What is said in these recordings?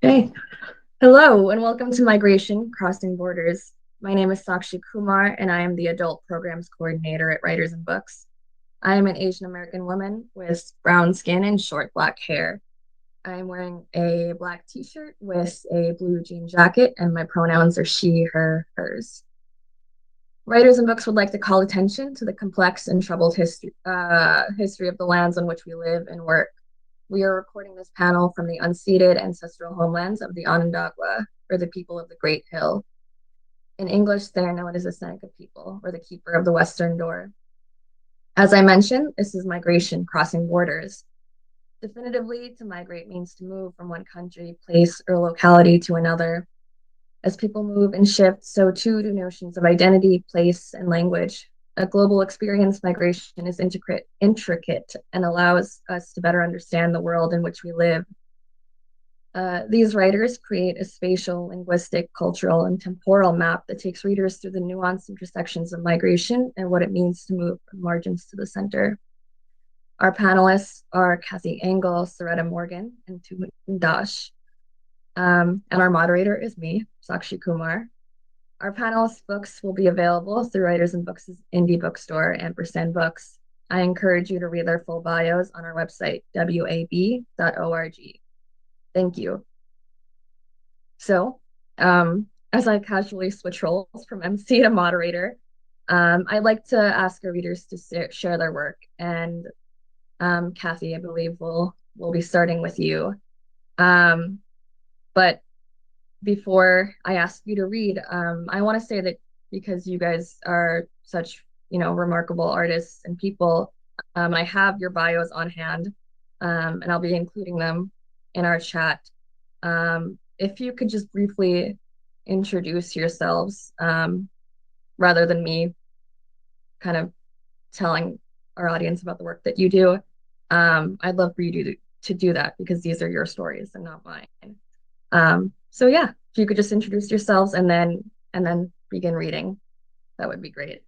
Okay. Hello, and welcome to Migration Crossing Borders. My name is Sakshi Kumar, and I am the Adult Programs Coordinator at Writers and Books. I am an Asian American woman with brown skin and short black hair. I am wearing a black t-shirt with a blue jean jacket, and my pronouns are she, her, hers. Writers and Books would like to call attention to the complex and troubled history of the lands on which we live and work. We are recording this panel from the unceded ancestral homelands of the Onondaga, or the people of the Great Hill. In English, they are known as the Seneca people, or the keeper of the Western Door. As I mentioned, this is migration crossing borders. Definitively, to migrate means to move from one country, place, or locality to another. As people move and shift, so too do notions of identity, place, and language. A global experience, migration is intricate and allows us to better understand the world in which we live. These writers create a spatial, linguistic, cultural, and temporal map that takes readers through the nuanced intersections of migration and what it means to move from margins to the center. Our panelists are Kathy Engel, Soretta Morgan, and Tuhin Dash. And our moderator is me, Sakshi Kumar. Our panelists' books will be available through Writers and Books' indie bookstore, Ampersand Books. I encourage you to read their full bios on our website, wab.org. Thank you. So, as I casually switch roles from MC to moderator, I'd like to ask our readers to share their work. And Kathy, I believe we'll be starting with you. But before I ask you to read, I want to say that because you guys are such, remarkable artists and people, I have your bios on hand, and I'll be including them in our chat. If you could just briefly introduce yourselves, rather than me kind of telling our audience about the work that you do, I'd love for you to do that because these are your stories and not mine. So yeah, if you could just introduce yourselves and then begin reading, that would be great.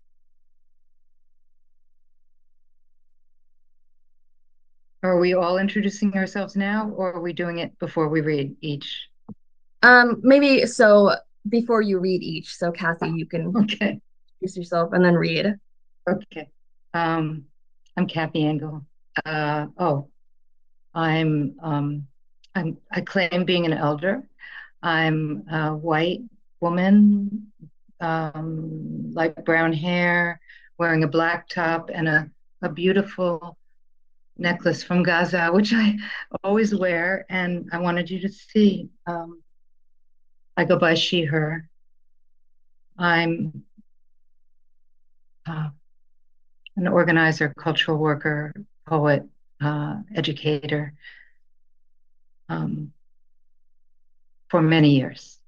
Are we all introducing ourselves now, or are we doing it before we read each? Maybe so before you read each, so Kathy, you can Okay. introduce yourself and then read. Okay. I'm Kathy Engel. Oh, I'm I claim being an elder. I'm a white woman, light brown hair, wearing a black top and a beautiful necklace from Gaza, which I always wear, and I wanted you to see. I go by she, her. I'm uh, an organizer, cultural worker, poet, educator um, for many years.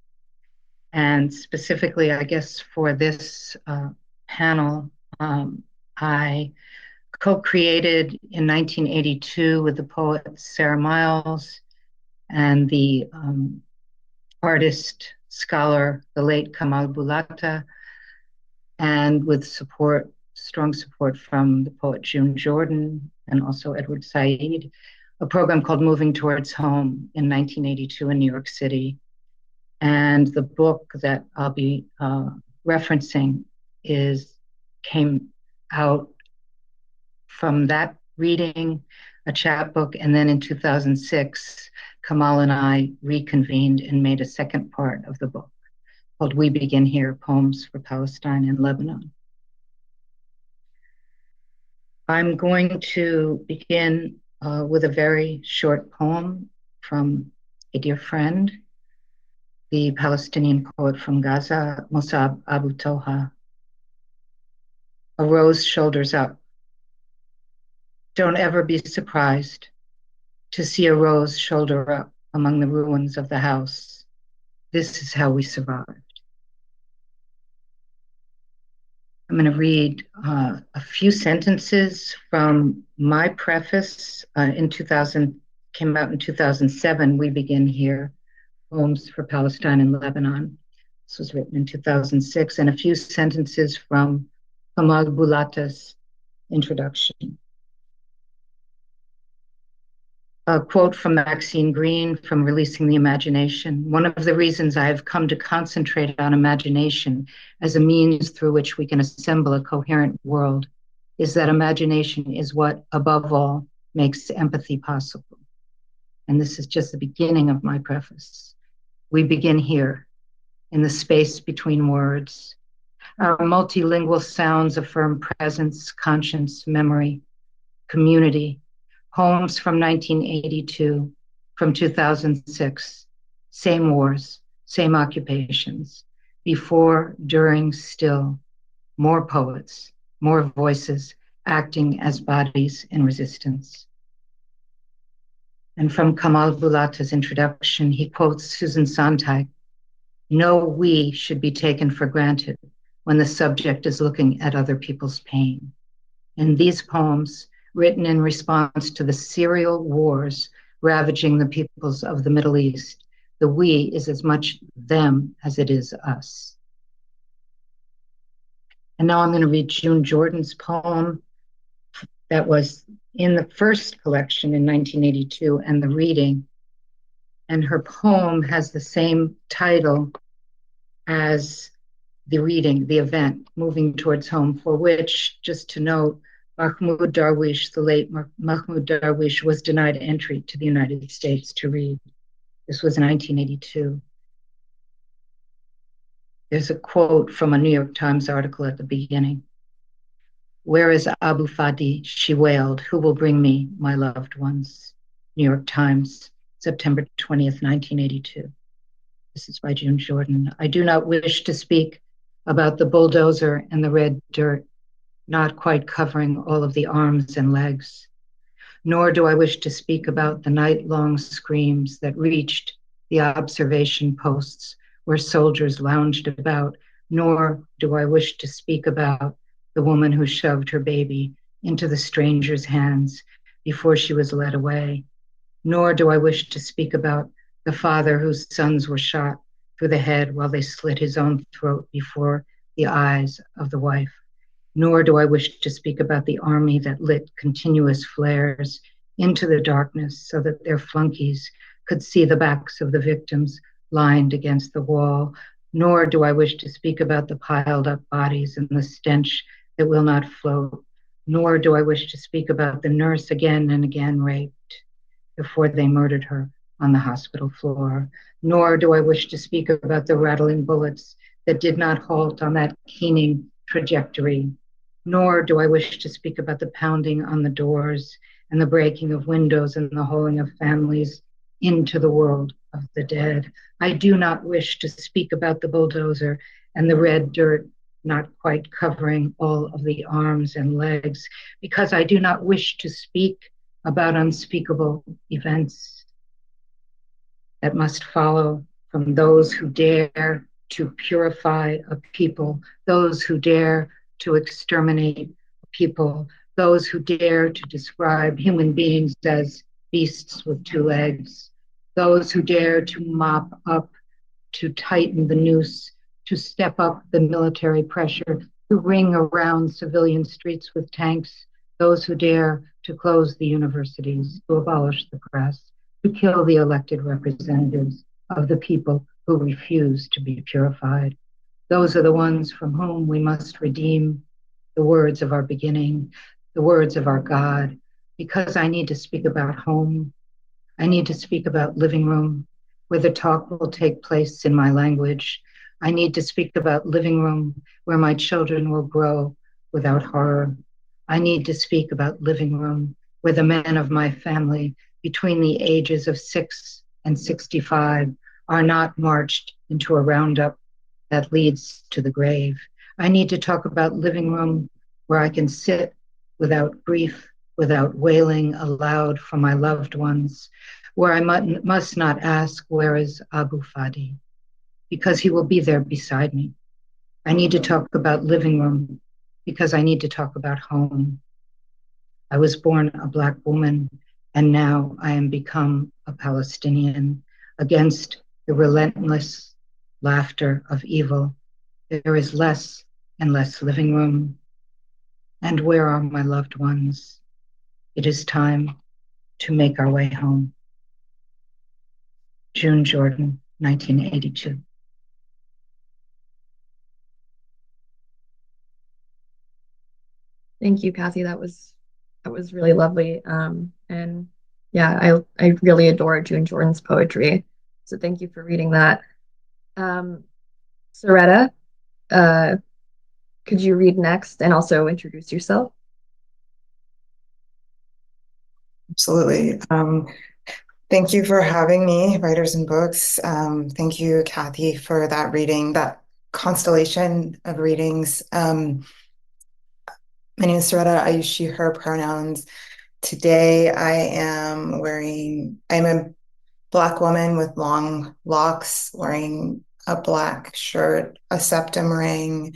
And specifically, I guess, for this panel, I co created in 1982 with the poet Sarah Miles and the artist, scholar, the late Kamal Bulata, and with strong support from the poet June Jordan and also Edward Said, a program called Moving Towards Home in 1982 in New York City. And the book that I'll be referencing came out from that reading, a chapbook, and then in 2006, Kamal and I reconvened and made a second part of the book called We Begin Here, Poems for Palestine and Lebanon. I'm going to begin with a very short poem from a dear friend, the Palestinian poet from Gaza, Musab Abu Toha. A rose shoulders up. Don't ever be surprised to see a rose shoulder up among the ruins of the house. This is how we survived. I'm going to read a few sentences from my preface in 2000, came out in 2007. We Begin Here, Poems for Palestine and Lebanon. This was written in 2006, and a few sentences from Kamal Bulata's introduction. A quote from Maxine Green from Releasing the Imagination. One of the reasons I have come to concentrate on imagination as a means through which we can assemble a coherent world is that imagination is what, above all, makes empathy possible. And this is just the beginning of my preface. We begin here, in the space between words. Our multilingual sounds affirm presence, conscience, memory, community. Poems from 1982, from 2006, same wars, same occupations, before, during, still, more poets, more voices acting as bodies in resistance. And from Kamal Bulata's introduction, he quotes Susan Sontag, "No we should be taken for granted when the subject is looking at other people's pain." In these poems, written in response to the serial wars ravaging the peoples of the Middle East, the we is as much them as it is us. And now I'm going to read June Jordan's poem that was in the first collection in 1982 and the reading. And her poem has the same title as the reading, the event, Moving Towards Home, for which, just to note, Mahmoud Darwish, the late Mahmoud Darwish, was denied entry to the United States to read. This was 1982. There's a quote from a New York Times article at the beginning. "Where is Abu Fadi?" she wailed. "Who will bring me my loved ones?" New York Times, September 20th, 1982. This is by June Jordan. I do not wish to speak about the bulldozer and the red dirt, not quite covering all of the arms and legs. Nor do I wish to speak about the night-long screams that reached the observation posts where soldiers lounged about. Nor do I wish to speak about the woman who shoved her baby into the stranger's hands before she was led away. Nor do I wish to speak about the father whose sons were shot through the head while they slit his own throat before the eyes of the wife. Nor do I wish to speak about the army that lit continuous flares into the darkness so that their flunkies could see the backs of the victims lined against the wall. Nor do I wish to speak about the piled up bodies and the stench that will not float. Nor do I wish to speak about the nurse again and again raped before they murdered her on the hospital floor. Nor do I wish to speak about the rattling bullets that did not halt on that keening trajectory. Nor do I wish to speak about the pounding on the doors and the breaking of windows and the hauling of families into the world of the dead. I do not wish to speak about the bulldozer and the red dirt not quite covering all of the arms and legs, because I do not wish to speak about unspeakable events that must follow from those who dare to purify a people, those who dare to exterminate people, those who dare to describe human beings as beasts with two legs, those who dare to mop up, to tighten the noose, to step up the military pressure, to ring around civilian streets with tanks, those who dare to close the universities, to abolish the press, to kill the elected representatives of the people who refuse to be purified. Those are the ones from whom we must redeem the words of our beginning, the words of our God, because I need to speak about home. I need to speak about living room, where the talk will take place in my language. I need to speak about living room, where my children will grow without horror. I need to speak about living room, where the men of my family between the ages of 6 and 65 are not marched into a roundup that leads to the grave. I need to talk about living room where I can sit without grief, without wailing aloud for my loved ones, where I must not ask, where is Abu Fadi? Because he will be there beside me. I need to talk about living room because I need to talk about home. I was born a Black woman, and now I am become a Palestinian against the relentless laughter of evil. There is less and less living room. And where are my loved ones? It is time. to make our way home. June Jordan, 1982. Thank you, Kathy. That was really lovely. And yeah, I really adore June Jordan's poetry. So thank you for reading that. Um, Soretta, uh, could you read next and also introduce yourself? Absolutely. Thank you for having me, Writers and Books. Thank you, Kathy, for that reading, that constellation of readings. My name is Saretta. I use she, her pronouns. Today, I'm a Black woman with long locks, wearing a black shirt, a septum ring,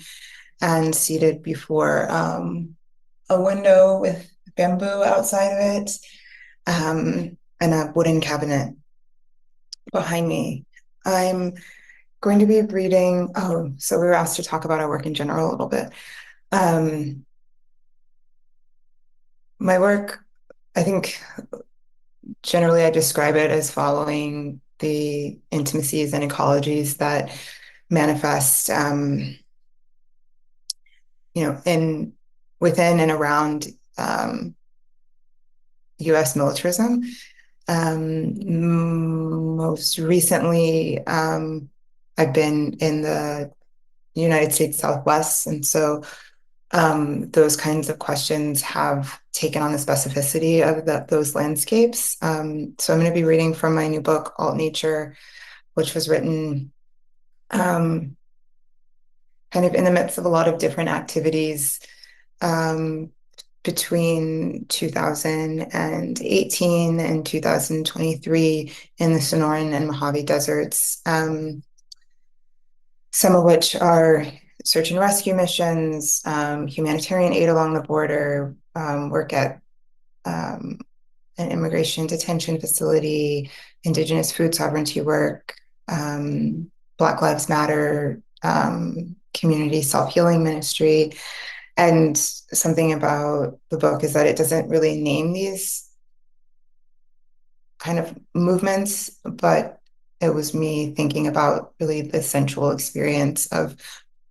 and seated before a window with bamboo outside of it, and a wooden cabinet behind me. I'm going to be reading. Oh, so we were asked to talk about our work in general a little bit. Um, my work, I think generally I describe it as following the intimacies and ecologies that manifest, in within and around U.S. militarism. Most recently, I've been in the United States Southwest, and so those kinds of questions have taken on the specificity of those landscapes. So I'm going to be reading from my new book, Alt Nature, which was written um, kind of in the midst of a lot of different activities um, between 2018 and 2023 in the Sonoran and Mojave deserts, some of which are search and rescue missions, humanitarian aid along the border, work at an immigration detention facility, Indigenous food sovereignty work, Black Lives Matter, community self-healing ministry. And something about the book is that it doesn't really name these kind of movements, but it was me thinking about really the sensual experience of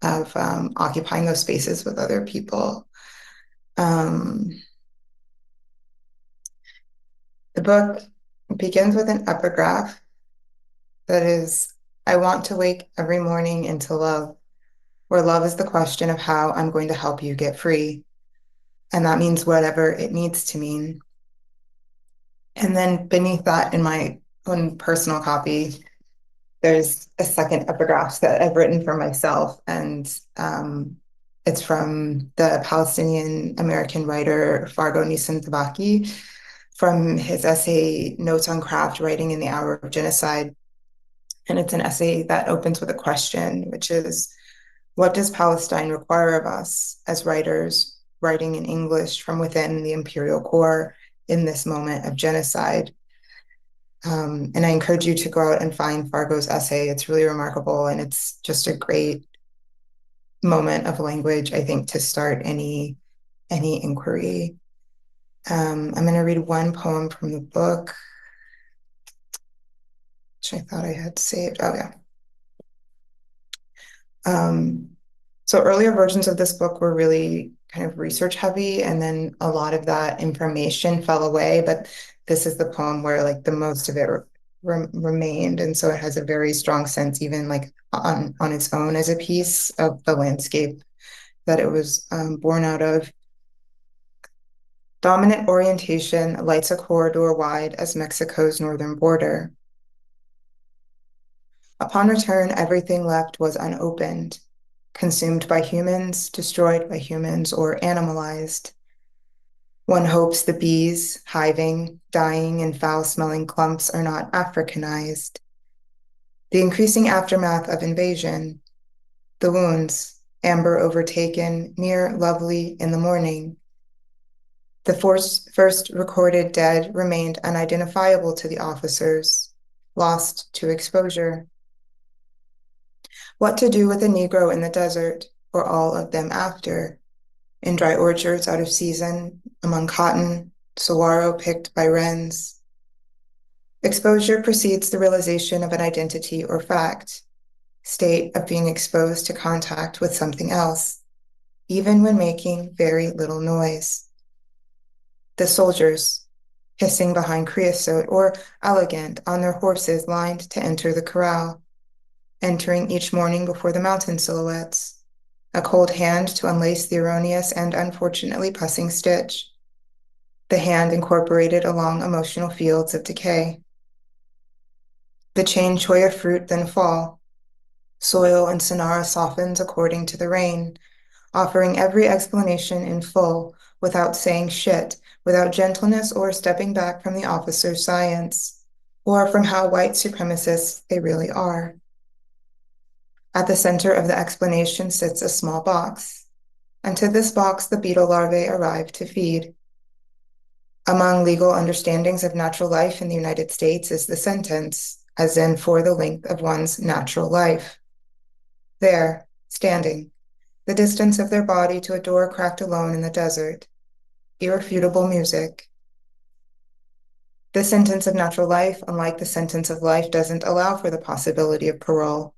occupying those spaces with other people. Um, the book begins with an epigraph that is, I want to wake every morning into love, where love is the question of how I'm going to help you get free. And that means whatever it needs to mean. And then beneath that, in my own personal copy, there's a second epigraph that I've written for myself. And it's from the Palestinian American writer Fargo Nisan Tabaki from his essay, Notes on Craft, Writing in the Hour of Genocide. And it's an essay that opens with a question, which is, what does Palestine require of us as writers writing in English from within the imperial core in this moment of genocide? And I encourage you to go out and find Fargo's essay. It's really remarkable, and it's just a great moment of language, I think, to start any inquiry. I'm going to read one poem from the book, which I thought I had saved. Oh, yeah. So earlier versions of this book were really kind of research heavy, and then a lot of that information fell away. But this is the poem where like the most of it remained, and so it has a very strong sense, even like on its own as a piece of the landscape that it was born out of. Dominant orientation lights a corridor wide as Mexico's northern border. Upon return, everything left was unopened, consumed by humans, destroyed by humans, or animalized. One hopes the bees, hiving, dying in foul-smelling clumps, are not Africanized. The increasing aftermath of invasion, the wounds, amber overtaken, near lovely in the morning. The first recorded dead remained unidentifiable to the officers, lost to exposure. What to do with a Negro in the desert, or all of them after, in dry orchards out of season, among cotton, saguaro picked by wrens. Exposure precedes the realization of an identity or fact, state of being exposed to contact with something else, even when making very little noise. The soldiers, hissing behind creosote or elegant on their horses lined to enter the corral, entering each morning before the mountain silhouettes, a cold hand to unlace the erroneous and unfortunately pussing stitch, the hand incorporated along emotional fields of decay. The chain choya fruit then fall, soil and sonara softens according to the rain, offering every explanation in full, without saying shit, without gentleness or stepping back from the officer's science, or from how white supremacists they really are. At the center of the explanation sits a small box, and to this box the beetle larvae arrive to feed. Among legal understandings of natural life in the United States is the sentence, as in for the length of one's natural life. There, standing, the distance of their body to a door cracked alone in the desert, irrefutable music. The sentence of natural life, unlike the sentence of life, doesn't allow for the possibility of parole,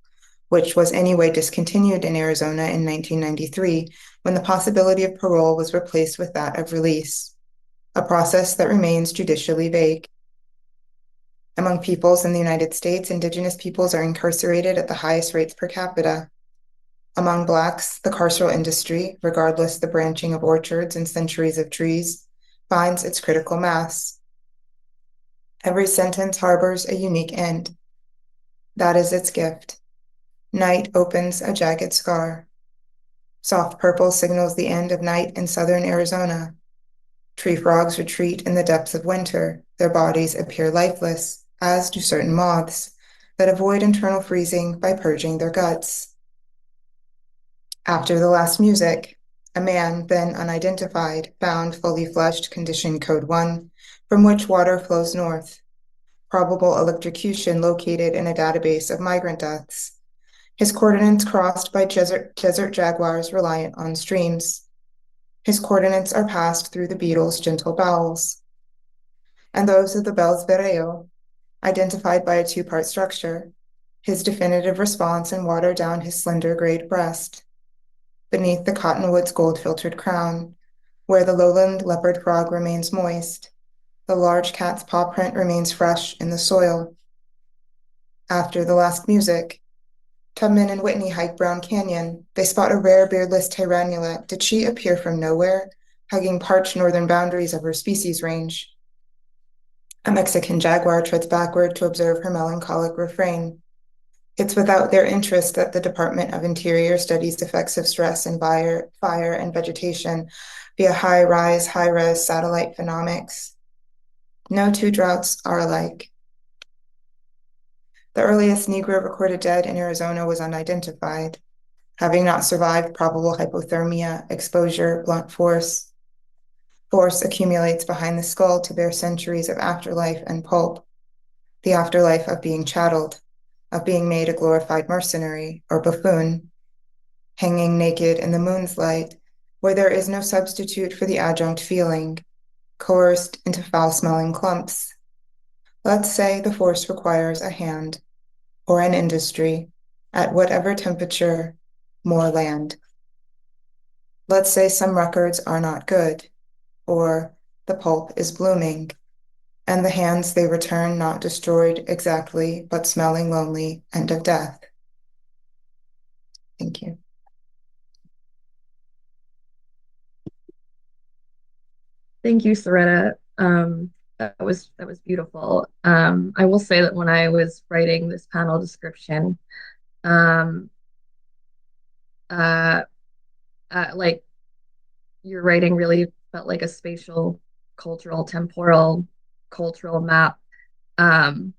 which was anyway discontinued in Arizona in 1993 when the possibility of parole was replaced with that of release, a process that remains judicially vague. Among peoples in the United States, Indigenous peoples are incarcerated at the highest rates per capita. Among Blacks, the carceral industry, regardless the branching of orchards and centuries of trees, finds its critical mass. Every sentence harbors a unique end. That is its gift. Night opens a jagged scar. Soft purple signals the end of night in southern Arizona. Tree frogs retreat in the depths of winter. Their bodies appear lifeless, as do certain moths that avoid internal freezing by purging their guts. After the last music, a man, then unidentified, found fully fleshed condition code 1, from which water flows north. Probable electrocution located in a database of migrant deaths. His coordinates crossed by desert jaguars reliant on streams. His coordinates are passed through the beetle's gentle bowels. And those of the Bell's Berreo, identified by a two-part structure, his definitive response and water down his slender grayed breast. Beneath the cottonwood's gold-filtered crown, where the lowland leopard frog remains moist, the large cat's paw print remains fresh in the soil. After the last music, Tubman and Whitney hike Brown Canyon. They spot a rare beardless tyrannulet. Did she appear from nowhere, hugging parched northern boundaries of her species range? A Mexican jaguar treads backward to observe her melancholic refrain. It's without their interest that the Department of Interior studies effects of stress and fire and vegetation via high-rise, high-res satellite phenomics. No two droughts are alike. The earliest Negro recorded dead in Arizona was unidentified, having not survived probable hypothermia, exposure, blunt force. Force accumulates behind the skull to bear centuries of afterlife and pulp, the afterlife of being chatteled, of being made a glorified mercenary or buffoon, hanging naked in the moon's light, where there is no substitute for the adjunct feeling, coerced into foul-smelling clumps. Let's say the force requires a hand or an industry at whatever temperature, more land. Let's say some records are not good, or the pulp is blooming, and the hands they return not destroyed exactly, but smelling lonely and of death. Thank you. Thank you, Soretta. That was beautiful. I will say that when I was writing this panel description, um, uh, like your writing really felt like a spatial, cultural, temporal, cultural map, um,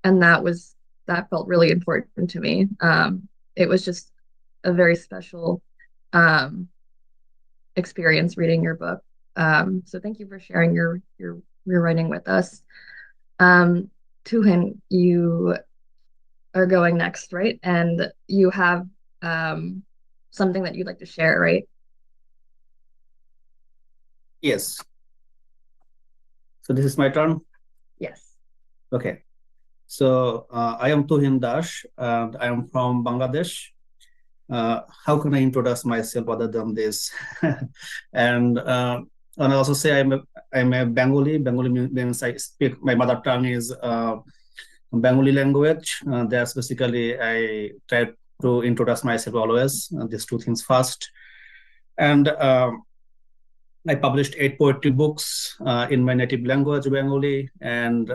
and that felt really important to me. It was just a very special um, experience reading your book. So thank you for sharing your writing with us. Um, Tuhin, you are going next, right? And you have something that you'd like to share, right? Yes. So this is my turn. Yes. Okay. So I am Tuhin Dash, and I am from Bangladesh. How can I introduce myself other than this? and uh, and I also say I'm a Bengali. Bengali means I speak. My mother tongue is Bengali language. That's basically I try to introduce myself always. These two things first, and I published 8 poetry books in my native language, Bengali, and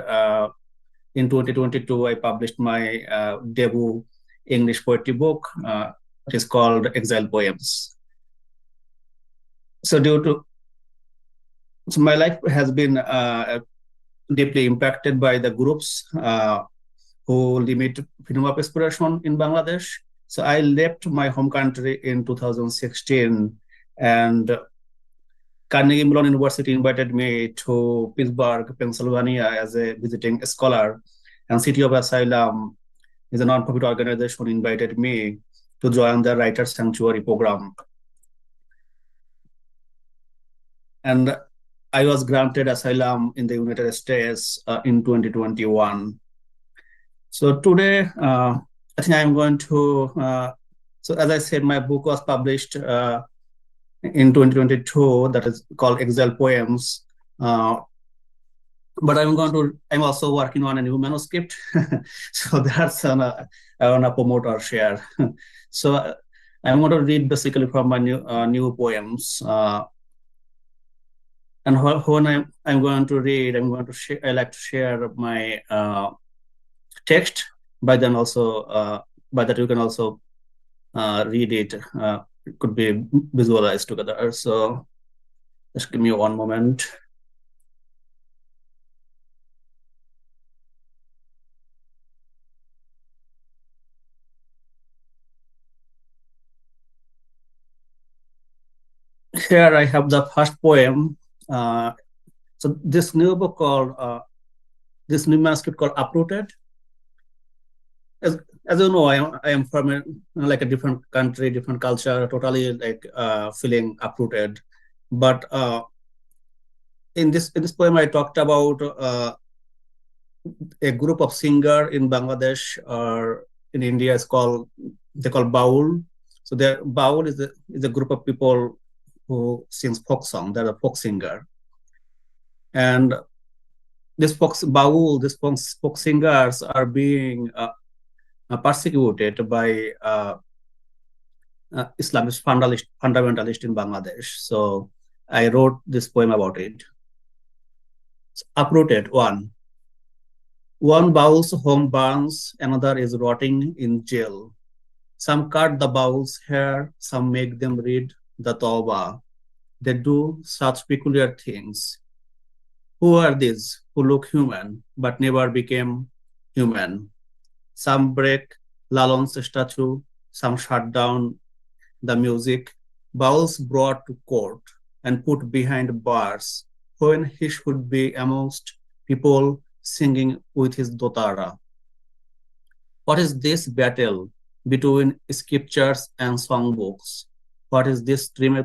in 2022, I published my debut English poetry book. It is called Exile Poems. So my life has been deeply impacted by the groups who limit freedom of expression in Bangladesh. So I left my home country in 2016, and Carnegie Mellon University invited me to Pittsburgh, Pennsylvania as a visiting scholar, and City of Asylum is a non-profit organization invited me to join the Writer Sanctuary program. And I was granted asylum in the United States in 2021. So today, I think I'm going to, so as I said, my book was published in 2022, that is called Exile Poems. But I'm also working on a new manuscript. So that's I want to promote or share. So I'm going to read basically from my new poems. And when I'm going to read, I like to share my text, but then also by that you can also read it. It could be visualized together. So just give me one moment. Here I have the first poem. So this new book called, this new manuscript called Uprooted. As you know, I am from like a different country, different culture, totally like feeling uprooted. But in this poem, I talked about a group of singer in Bangladesh or in India. They call Baul. So Baul is a group of people who sings folk song. They're a folk singer, and these folk singers are being persecuted by Islamist fundamentalist in Bangladesh. So I wrote this poem about it. It's Uprooted. One bowl's home burns, another is rotting in jail. Some cut the bowl's hair, some make them read the Tawbah. They do such peculiar things. Who are these who look human but never became human? Some break Lalon's statue, some shut down the music. Bowls brought to court and put behind bars when he should be amongst people singing with his dotara. What is this battle between scriptures and songbooks? What is this stream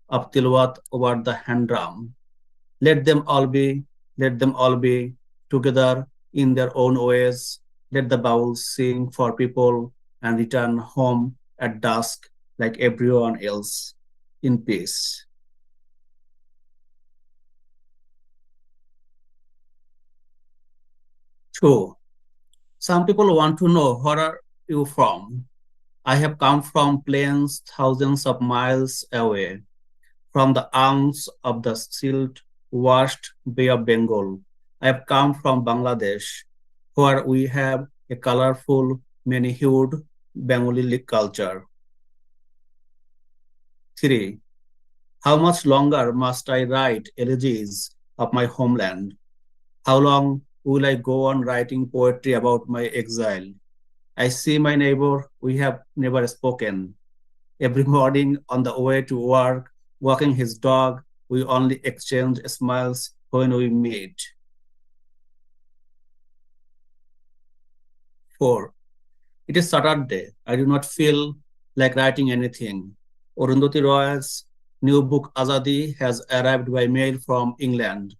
of tilwat over the hand drum? Let them all be, let them all be together in their own ways. Let the bowls sing for people and return home at dusk like everyone else in peace. True. Some people want to know where are you from? I have come from plains thousands of miles away, from the arms of the silt washed Bay of Bengal. I have come from Bangladesh, where we have a colorful, many-hued Bengali culture. 3. How much longer must I write elegies of my homeland? How long will I go on writing poetry about my exile? I see my neighbor, we have never spoken. Every morning on the way to work, walking his dog, we only exchange smiles when we meet. 4. It is Saturday. I do not feel like writing anything. Arundhati Roy's new book Azadi has arrived by mail from England.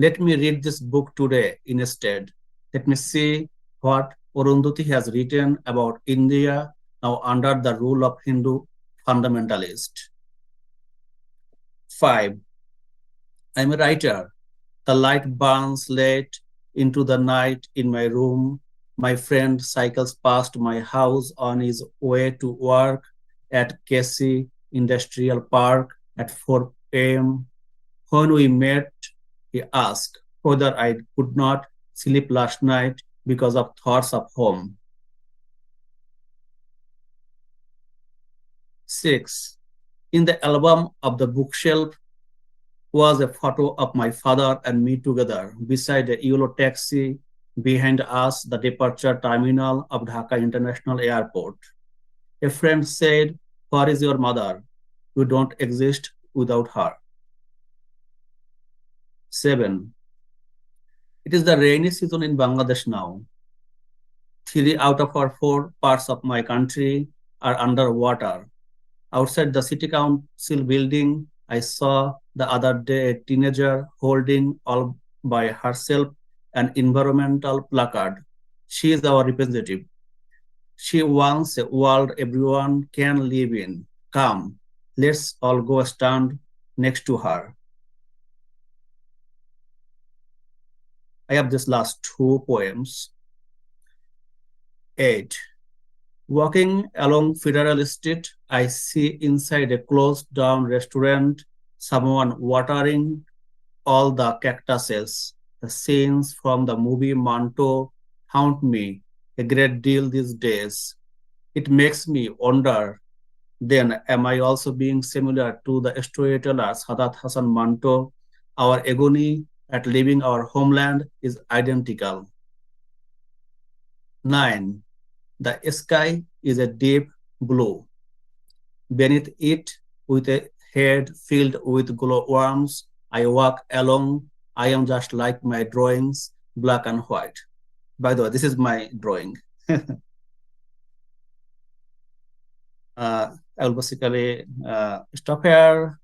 Let me read this book today instead. Let me see what Arundhati has written about India now under the rule of Hindu fundamentalists. 5. I'm a writer. The light burns late into the night in my room. My friend cycles past my house on his way to work at Casey Industrial Park at 4 a.m. When we met, he asked whether I could not sleep last night because of thoughts of home. 6. In the album of the bookshelf was a photo of my father and me together beside a yellow taxi, behind us the departure terminal of Dhaka International Airport. A friend said, "Where is your mother? You don't exist without her." 7. It is the rainy season in Bangladesh now. 3 out of our 4 parts of my country are underwater. Outside the city council building, I saw the other day a teenager holding all by herself an environmental placard. She is our representative. She wants a world everyone can live in. Come, let's all go stand next to her. I have these last 2 poems. 8. Walking along Federal Street, I see inside a closed down restaurant someone watering all the cactuses. The scenes from the movie Manto haunt me a great deal these days. It makes me wonder, then, am I also being similar to the storyteller Sadat Hassan Manto? Our agony at leaving our homeland is identical. 9. The sky is a deep blue. Beneath it, with a head filled with glowworms, I walk along. I am just like my drawings, black and white. By the way, this is my drawing. I'll basically stop here.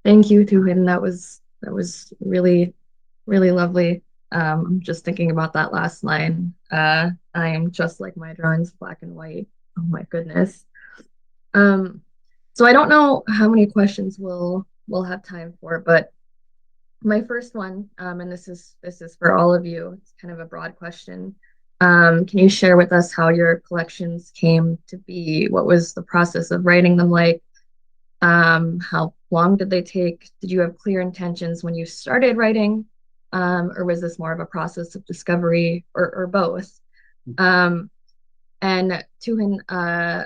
Thank you, Tuhin. That was really, really lovely. I'm just thinking about that last line. I am just like my drawings, black and white. Oh my goodness. Um, so I don't know how many questions we'll have time for, but my first one, and this is for all of you. It's kind of a broad question. Can you share with us how your collections came to be? What was the process of writing them like? How long did they take? Did you have clear intentions when you started writing? Or was this more of a process of discovery or both? And Tuhin,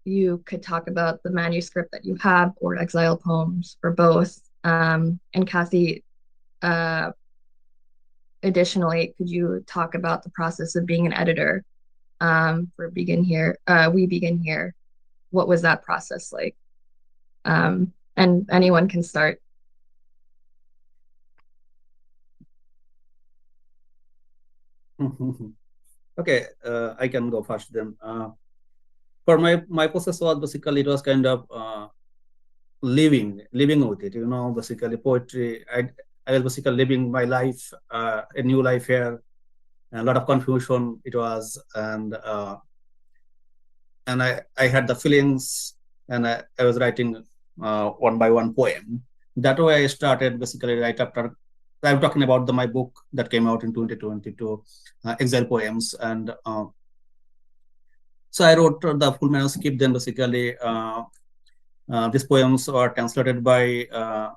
you could talk about the manuscript that you have or Exile Poems or both. And Kathy, uh, additionally, could you talk about the process of being an editor for Begin Here? We Begin Here. What was that process like? And anyone can start. Okay, I can go first then. For my process was basically, it was kind of living with it. Basically poetry. I was basically living my life, a new life here. A lot of confusion it was, and I had the feelings, and I was writing one by one poem. That way I started basically right after. I'm talking about my book that came out in 2022, Exile Poems, and so I wrote the full manuscript. Then basically these poems were translated by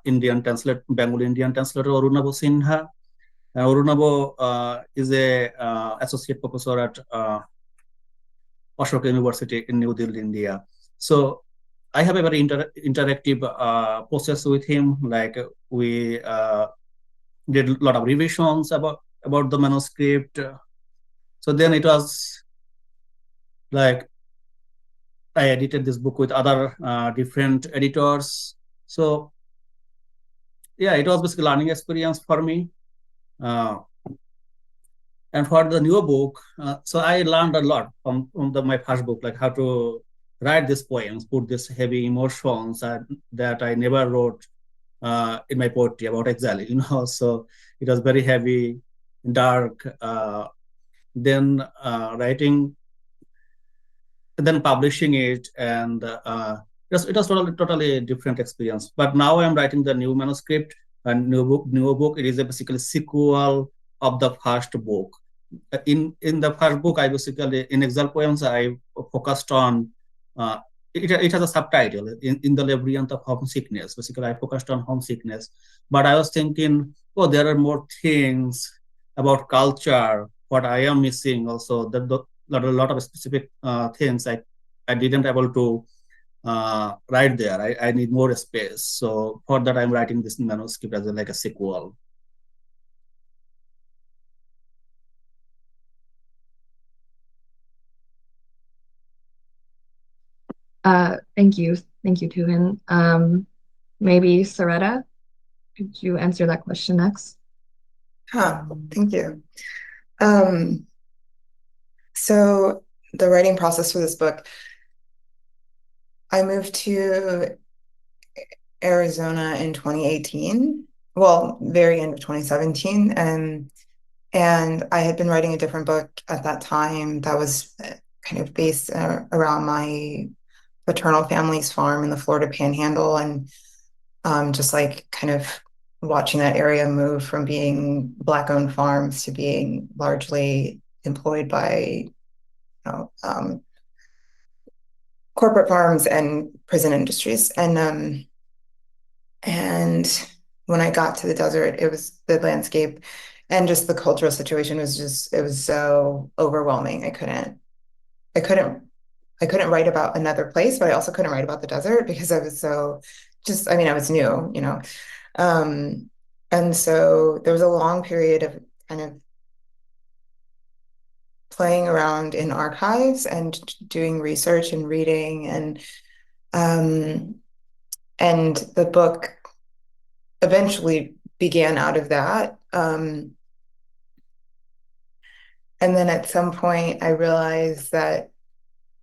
Bengali Indian translator Arunabo Sinha. Arunabo is a associate professor at Ashoka University in New Delhi, India. So I have a very interactive process with him. Like we did a lot of revisions about the manuscript. So then it was like I edited this book with other different editors. So yeah, it was basically a learning experience for me. And for the new book, so I learned a lot from my first book, like how to write these poems, put these heavy emotions that I never wrote in my poetry about exile, so it was very heavy, dark. Then writing, then publishing it, and it was totally different experience. But now I'm writing the new manuscript and new book. It is a basically sequel of the first book. In the first book, I basically in Exile Poems I focused on. It has a subtitle in the labyrinth of homesickness. Basically, I focused on homesickness, but I was thinking, oh, there are more things about culture. What I am missing also. A lot of specific things I didn't able to write there. I need more space. So for that, I'm writing this manuscript as like a sequel. Thank you. Thank you, Tuhin. Maybe Saretta, could you answer that question next? Thank you. So the writing process for this book, I moved to Arizona in 2018, well, very end of 2017, and I had been writing a different book at that time that was kind of based around my paternal family's farm in the Florida Panhandle, and just like kind of watching that area move from being Black-owned farms to being largely employed by corporate farms and prison industries. And when I got to the desert, it was the landscape and just the cultural situation it was so overwhelming. I couldn't write about another place, but I also couldn't write about the desert because I was I was new, and so there was a long period of kind of playing around in archives and doing research and reading, and the book eventually began out of that. And then at some point I realized that,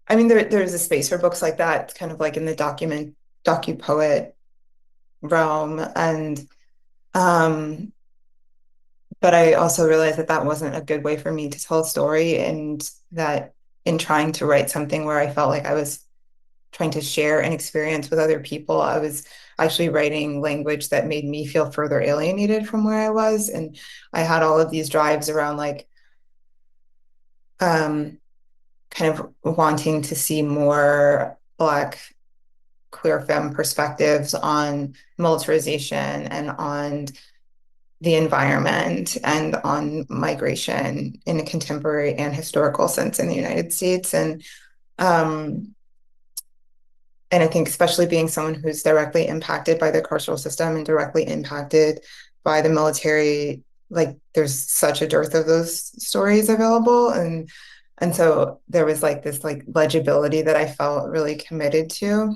there's a space for books like that. It's kind of like in the docu-poet realm. And but I also realized that that wasn't a good way for me to tell a story, and that in trying to write something where I felt like I was trying to share an experience with other people, I was actually writing language that made me feel further alienated from where I was. And I had all of these drives around like kind of wanting to see more Black queer femme perspectives on militarization and on the environment and on migration in a contemporary and historical sense in the United States. And I think especially being someone who's directly impacted by the carceral system and directly impacted by the military, like there's such a dearth of those stories available. And so there was like this like legibility that I felt really committed to.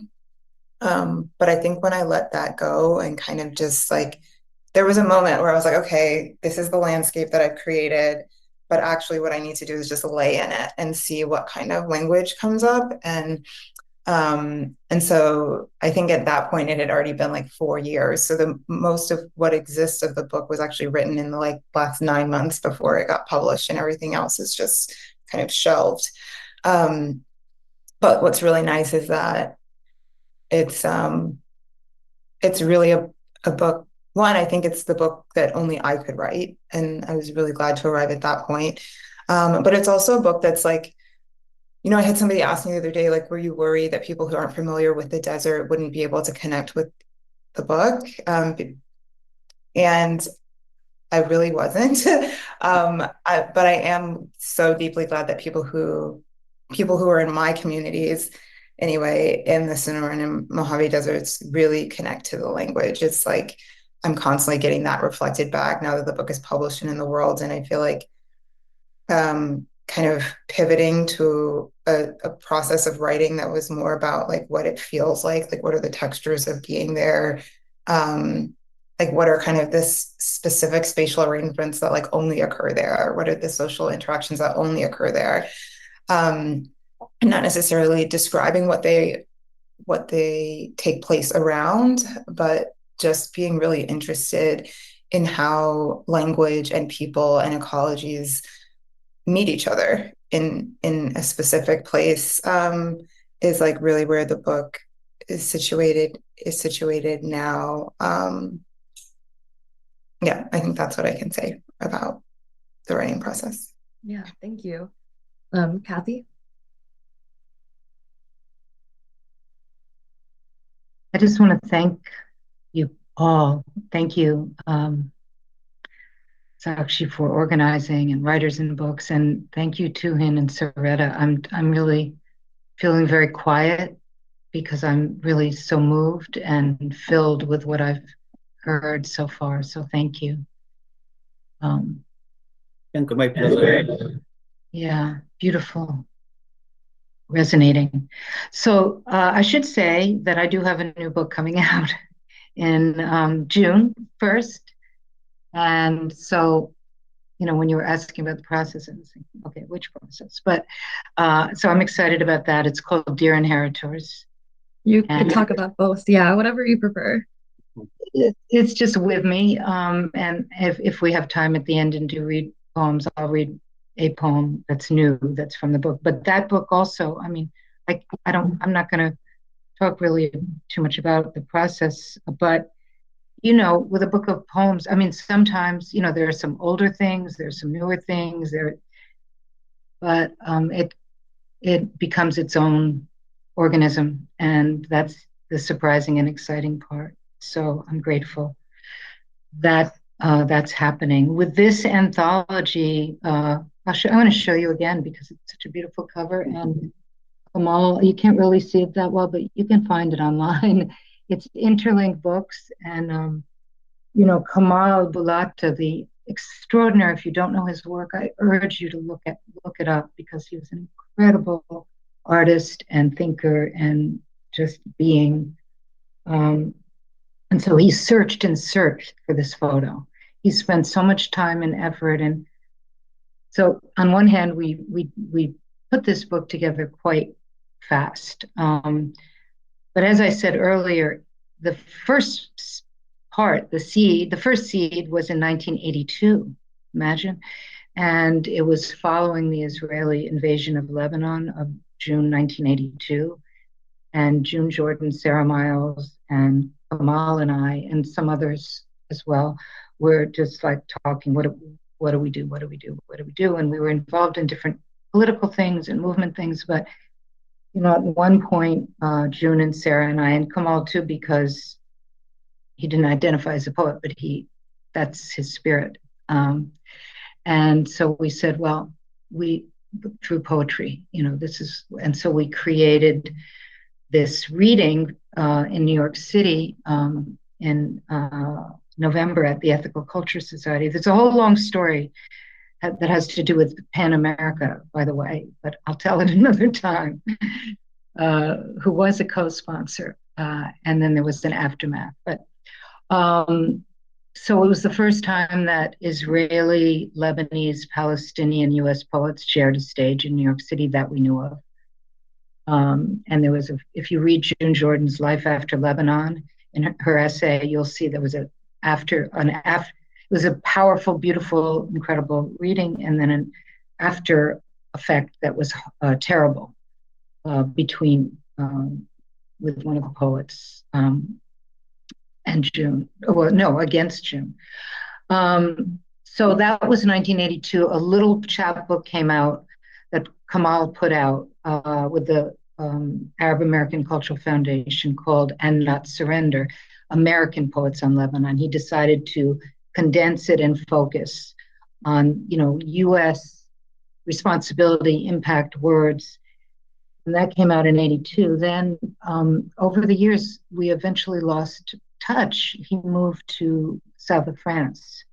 But I think when I let that go and kind of just like, there was a moment where I was like, okay, this is the landscape that I've created, but actually what I need to do is just lay in it and see what kind of language comes up. And so I think at that point it had already been like 4 years. So the most of what exists of the book was actually written in the like last 9 months before it got published, and everything else is just kind of shelved. But what's really nice is that it's really a book. One, I think it's the book that only I could write, and I was really glad to arrive at that point. But it's also a book that's like, I had somebody ask me the other day, like, were you worried that people who aren't familiar with the desert wouldn't be able to connect with the book? And I really wasn't. But I am so deeply glad that people who are in my communities, anyway, in the Sonoran and Mojave deserts really connect to the language. It's like I'm constantly getting that reflected back now that the book is published and in the world. And I feel like kind of pivoting to a process of writing that was more about like what it feels like what are the textures of being there, like what are kind of this specific spatial arrangements that like only occur there, what are the social interactions that only occur there, and not necessarily describing what they take place around, but just being really interested in how language and people and ecologies meet each other in a specific place, is like really where the book is situated now. Yeah, I think that's what I can say about the writing process. Yeah, thank you. Kathy? I just want to thank you all. Thank you, Sakshi, for organizing, and Writers in Books, and thank you, Tuhin and Soretta. I'm really feeling very quiet because I'm really so moved and filled with what I've heard so far. So thank you. Thank you, my pleasure. Yeah, beautiful, resonating. So I should say that I do have a new book coming out in June 1st. And so, when you were asking about the process, I was thinking, okay, which process? But so I'm excited about that. It's called Dear Inheritors. You could talk about both. Yeah, whatever you prefer. It's just with me. And if we have time at the end and do read poems, I'll read a poem that's new, that's from the book. But that book also, I'm not going to talk really too much about the process, but with a book of poems, sometimes, there are some older things, there's some newer things but it becomes its own organism, and that's the surprising and exciting part. So I'm grateful that that's happening. With this anthology, I want to show you again because it's such a beautiful cover, and Kamal, you can't really see it that well, but you can find it online. It's interlinked books, and Kamal Bulata, the extraordinary, if you don't know his work, I urge you to look it up because he was an incredible artist and thinker and just being. And so he searched and searched for this photo. He spent so much time and effort. And so on one hand, we put this book together quite fast. But as I said earlier, the first part, the first seed was in 1982, imagine. And it was following the Israeli invasion of Lebanon of June 1982. And June Jordan, Sarah Miles, and Kamal and I, and some others as well, were just like talking, what do we do? What do we do? What do we do? And we were involved in different political things and movement things. But, at one point, June and Sarah and I, and Kamal too, because he didn't identify as a poet, but that's his spirit. And so we said, well, through poetry, and so we created this reading in New York City in November at the Ethical Culture Society. There's a whole long story that has to do with Pan America, by the way, but I'll tell it another time, who was a co-sponsor. And then there was an aftermath. But so it was the first time that Israeli, Lebanese, Palestinian, US poets shared a stage in New York City that we knew of. And there was if you read June Jordan's Life After Lebanon, in her essay, you'll see there was it was a powerful, beautiful, incredible reading, and then an after effect that was terrible between with one of the poets and June. Well, no, against June. So that was 1982. A little chapbook came out that Kamal put out with the Arab American Cultural Foundation called And Not Surrender, American Poets on Lebanon. He decided to condense it and focus on, U.S. responsibility, impact, words. And that came out in 82. Then over the years, we eventually lost touch. He moved to south of France,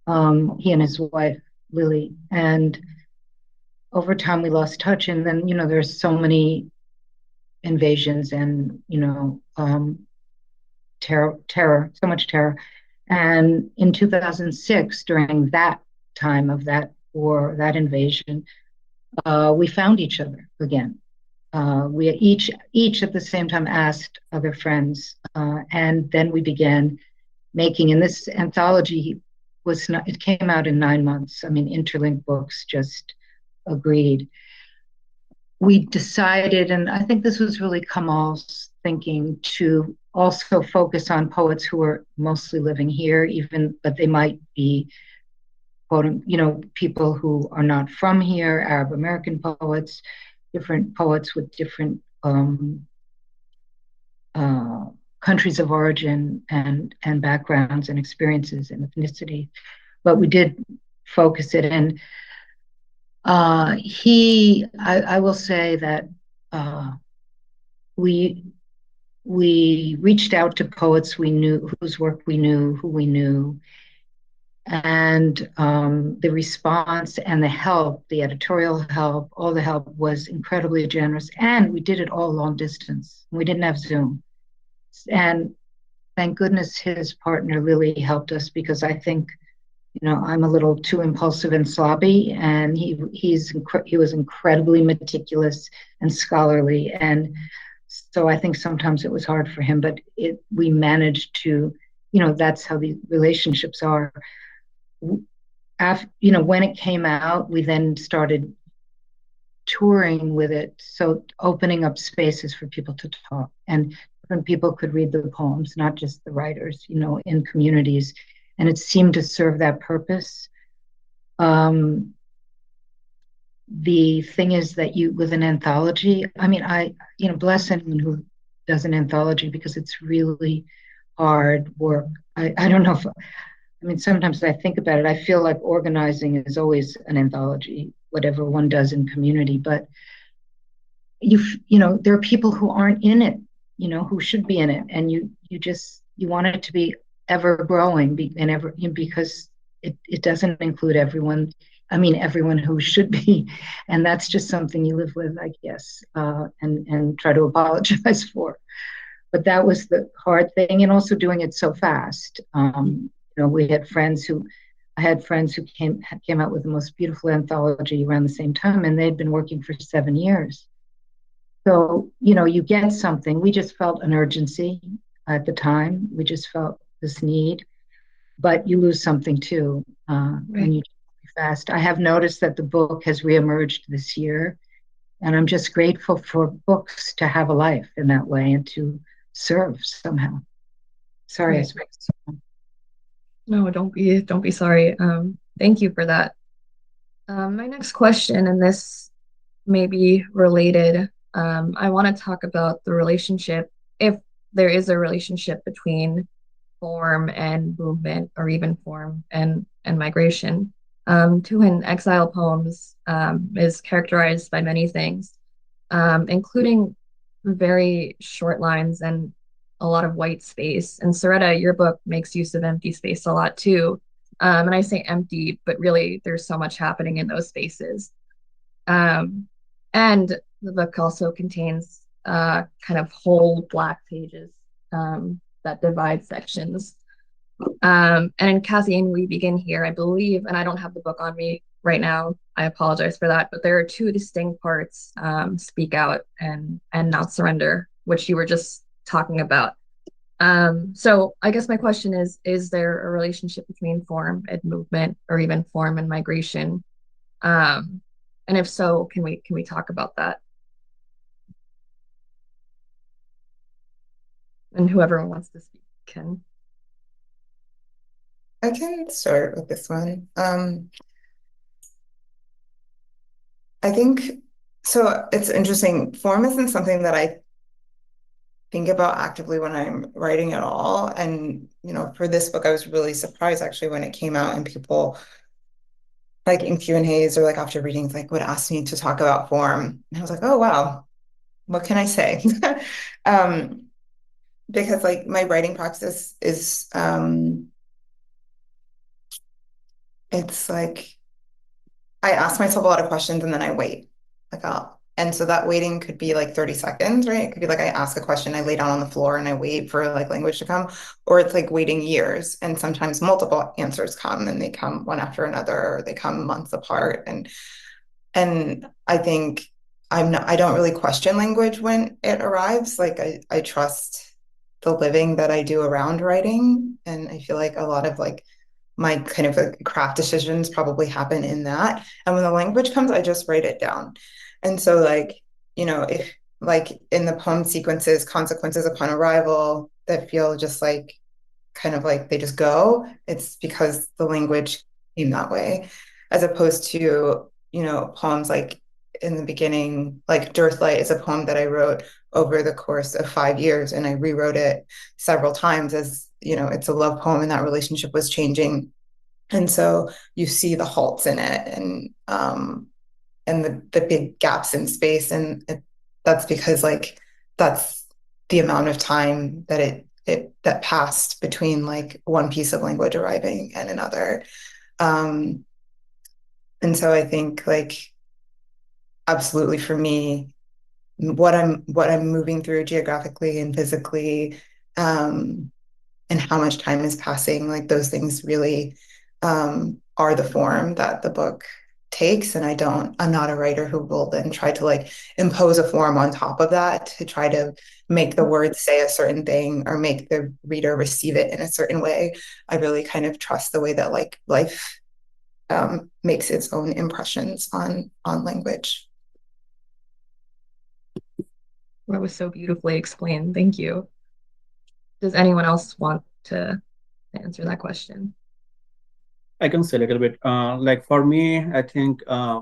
he and his wife, Lily. And over time, we lost touch. And then, there's so many invasions and, terror, so much terror. And in 2006, during that time of that war, that invasion, we found each other again. we each at the same time asked other friends, and then we began making. And this anthology was not. It came out in 9 months. I mean, Interlink Books just agreed. We decided, and I think this was really Kamal's thinking, to also focus on poets who are mostly living here, even but they might be quoting, people who are not from here, Arab American poets, different poets with different uh, countries of origin and backgrounds and experiences and ethnicity. But we did focus it, and I will say that we we reached out to poets we knew, whose work we knew, who we knew, and the response and the help, the editorial help, all the help was incredibly generous. And we did it all long distance. We didn't have Zoom. And thank goodness his partner Lily helped us, because I think, I'm a little too impulsive and sloppy, and he was incredibly meticulous and scholarly. And so I think sometimes it was hard for him, but we managed to, that's how these relationships are. When it came out, we then started touring with it, so opening up spaces for people to talk, and different people could read the poems, not just the writers, in communities, and it seemed to serve that purpose. The thing is that with an anthology, I mean, bless anyone who does an anthology, because it's really hard work. I don't know if, sometimes I think about it, I feel like organizing is always an anthology, whatever one does in community, but there are people who aren't in it, who should be in it, and you want it to be ever growing, because it doesn't include everyone. Everyone who should be, and that's just something you live with, I guess, and try to apologize for. But that was the hard thing, and also doing it so fast. I had friends who came out with the most beautiful anthology around the same time, and they'd been working for 7 years. So, you get something. We just felt an urgency at the time. We just felt this need, but you lose something too, when you fast. I have noticed that the book has reemerged this year, and I'm just grateful for books to have a life in that way and to serve somehow. Sorry, right. No, don't be sorry. Thank you for that. My next question, and this may be related. I want to talk about the relationship, if there is a relationship between form and movement, or even form and migration. Tuhin, Exile Poems, is characterized by many things, including very short lines and a lot of white space. And Soretta, your book makes use of empty space a lot too. And I say empty, but really there's so much happening in those spaces. And the book also contains kind of whole black pages that divide sections. And in Cassian, we begin here, I believe, and I don't have the book on me right now. I apologize for that, but there are two distinct parts: speak out and not surrender, which you were just talking about. So I guess my question is there a relationship between form and movement, or even form and migration? And if so, can we talk about that? And whoever wants to speak can. I can start with this one. I think, so it's interesting. Form isn't something that I think about actively when I'm writing at all. And, for this book, I was really surprised actually when it came out, and people like in Q&As or like after readings, like would ask me to talk about form. And I was like, oh, wow, what can I say? Because like my writing practice is, it's like, I ask myself a lot of questions and then I wait. And so that waiting could be like 30 seconds, right? It could be like I ask a question, I lay down on the floor and I wait for like language to come, or it's like waiting years, and sometimes multiple answers come, and they come one after another, or they come months apart. And I think I don't really question language when it arrives. Like I trust the living that I do around writing. And I feel like a lot of like my kind of like craft decisions probably happen in that. And when the language comes, I just write it down. And so like, if like in the poem sequences, consequences upon arrival that feel just like kind of like they just go, it's because the language came that way, as opposed to, poems like in the beginning, like Dearthlight is a poem that I wrote over the course of 5 years, and I rewrote it several times as, it's a love poem and that relationship was changing. And so you see the halts in it and the big gaps in space. And that's because like that's the amount of time that that passed between like one piece of language arriving and another. Um, and so I think like absolutely for me, what I'm moving through geographically and physically, and how much time is passing, like those things really are the form that the book takes. And I'm not a writer who will then try to like impose a form on top of that to try to make the words say a certain thing or make the reader receive it in a certain way. I really kind of trust the way that like life makes its own impressions on language. That was so beautifully explained. Thank you. Does anyone else want to answer that question? I can say a little bit. Like for me, I think I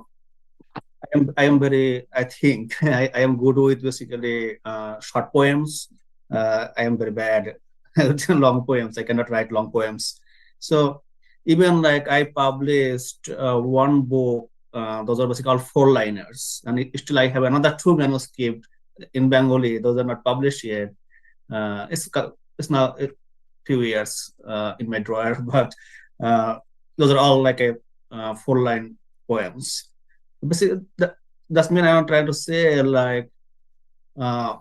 think I am good with basically short poems. I am very bad with long poems. I cannot write long poems. So even like I published one book, those are basically all four-liners. And still I have another two manuscripts in Bengali. Those are not published yet. It's now a few years in my drawer, but uh, those are all like a four-line poems. Basically, that's mean I'm trying to say like uh,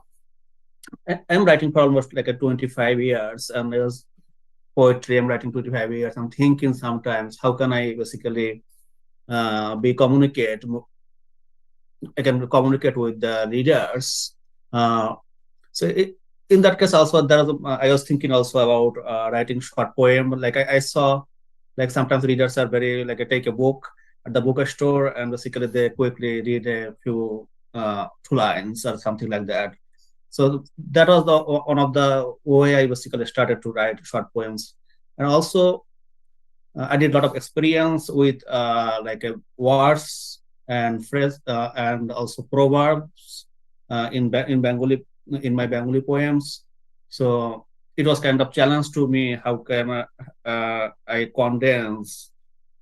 I'm writing for almost like a 25 years, and there's poetry I'm writing 25 years. I'm thinking sometimes how can I basically be communicate I can communicate with the readers. Uh, so in that case also I was thinking also about writing short poem. Like I saw like sometimes readers are very like I take a book at the bookstore and basically they quickly read a few two lines or something like that. So that was the one of the way I basically started to write short poems. And also I did a lot of experience with like words and phrase and also proverbs in Bengali in my Bengali poems. So it was kind of challenge to me. How can I condense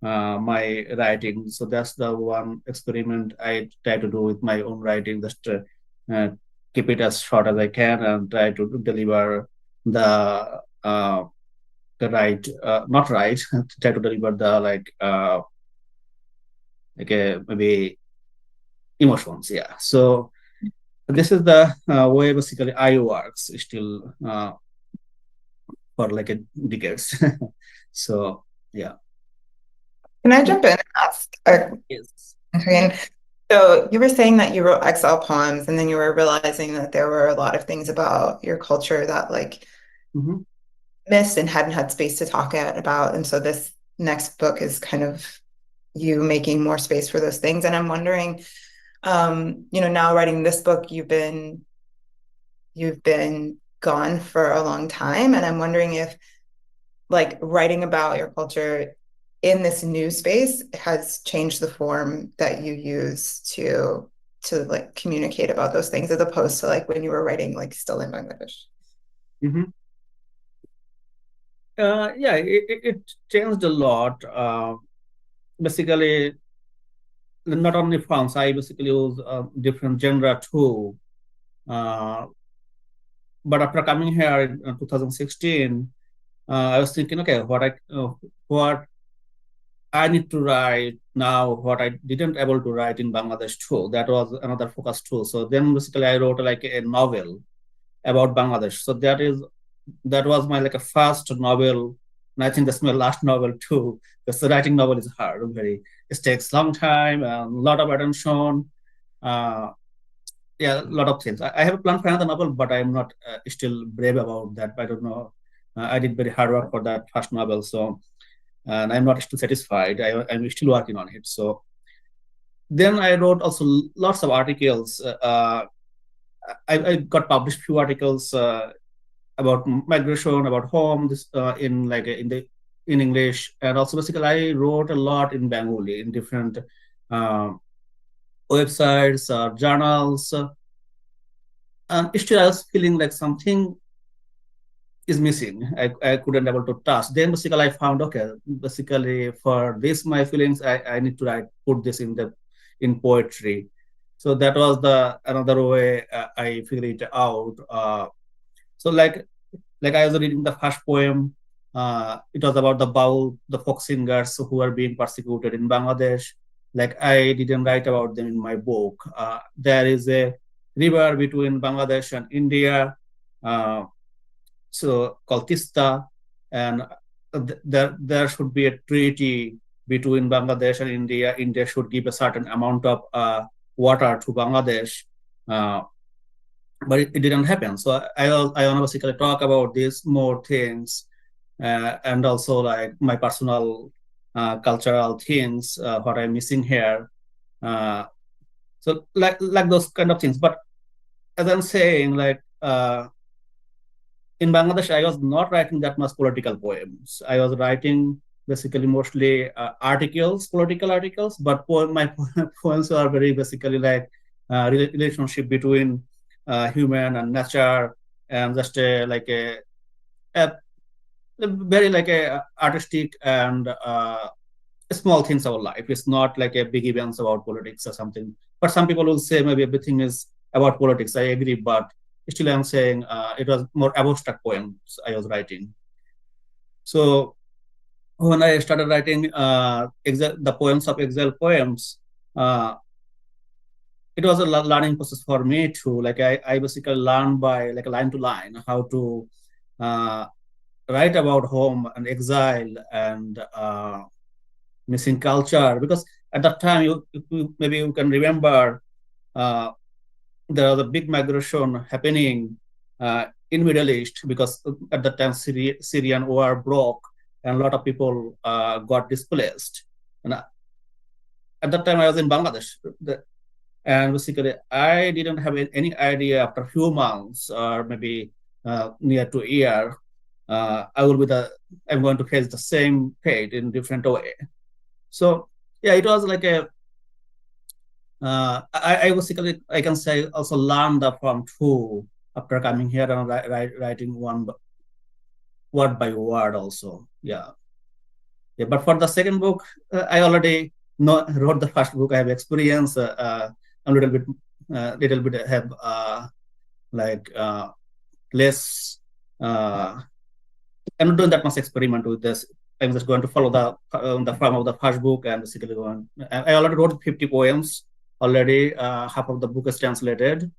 my writing? So that's the one experiment I try to do with my own writing. Just uh, keep it as short as I can and try to deliver uh, the right, not right, try to deliver the like a maybe emotions. Yeah. So this is the way basically I works still for like a decades. So yeah. Can I jump in and ask a Yes. question? So you were saying that you wrote Exile Poems, and then you were realizing that there were a lot of things about your culture that like Mm-hmm. missed and hadn't had space to talk about. And so this next book is kind of you making more space for those things. And I'm wondering, now writing this book, you've been gone for a long time. And I'm wondering if like writing about your culture in this new space has changed the form that you use to like communicate about those things as opposed to like when you were writing like still in Bangladesh. Mm-hmm. Yeah, it changed a lot. Basically, not only fonts, I basically use different genre too. Uh, but after coming here in 2016, I was thinking, okay, what I need to write now, what I didn't able to write in Bangladesh too. That was another focus too. So then basically I wrote like a novel about Bangladesh. So that was my like a first novel, and I think that's my last novel too. Because the writing novel is hard, very it takes long time and a lot of attention. Uh, yeah, a lot of things. I have a plan for another novel, but I'm not still brave about that. I don't know. I did very hard work for that first novel, so and I'm not still satisfied. I'm still working on it. So then I wrote also lots of articles. I got published few articles about migration, about home, this in like in English, and also basically I wrote a lot in Bengali in different uh, websites, journals, and still I was feeling like something is missing. I couldn't able to touch. Then basically I found okay, basically for this my feelings I need to put this in poetry. So that was the another way I figured it out. So like I was reading the first poem. It was about the Baul, the folk singers who are being persecuted in Bangladesh. Like I didn't write about them in my book. There is a river between Bangladesh and India, so called Tista, and there should be a treaty between Bangladesh and India. India should give a certain amount of water to Bangladesh. Uh, but it didn't happen. So I want to basically talk about these more things, and also like my personal cultural things, what I'm missing here. Uh, so like those kind of things. But as I'm saying, like in Bangladesh, I was not writing that much political poems. I was writing basically mostly articles, political articles, but my poems are very basically like relationship between human and nature, and just a very like a artistic and small things about life. It's not like a big events about politics or something. But some people will say maybe everything is about politics. I agree, but still I'm saying it was more abstract poems I was writing. So when I started writing the poems of Exile Poems, uh, it was a learning process for me too. Like I basically learned by like line to line how to uh, write about home and exile and missing culture, because at that time maybe you can remember uh, there was a big migration happening in Middle East, because at that time Syrian war broke and a lot of people got displaced. And at that time I was in Bangladesh, and basically I didn't have any idea after a few months or maybe near to a year I will be I'm going to face the same fate in different way. So yeah, it was like I basically I can say also learned from two after coming here and writing one word by word also. Yeah, yeah. But for the second book, I already wrote the first book. I have experience a little bit have like less. I'm not doing that much experiment with this. I'm just going to follow the form of the first book and basically going. I already wrote 50 poems already. Half of the book is translated.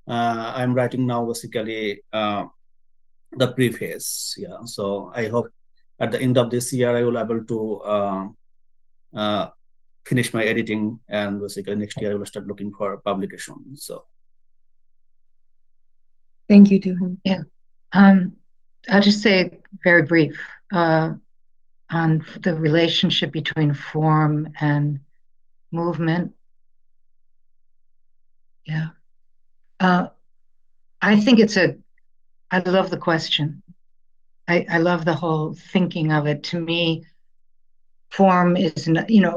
I'm writing now basically the preface. Yeah, so I hope at the end of this year I will able to uh, finish my editing, and basically next year I will start looking for publication. So Thank you, Tuhin. Yeah. I'll just say very brief on the relationship between form and movement. Yeah. I think I love the question. I love the whole thinking of it. To me, form is,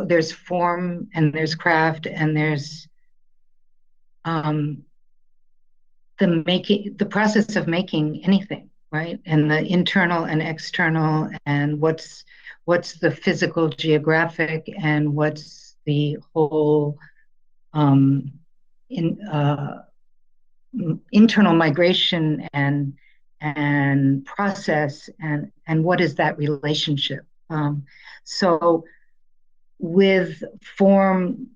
there's form and there's craft and there's the process of making anything, right? And the internal and external, and what's the physical geographic, and what's the whole in internal migration and process, and what is that relationship. So with form,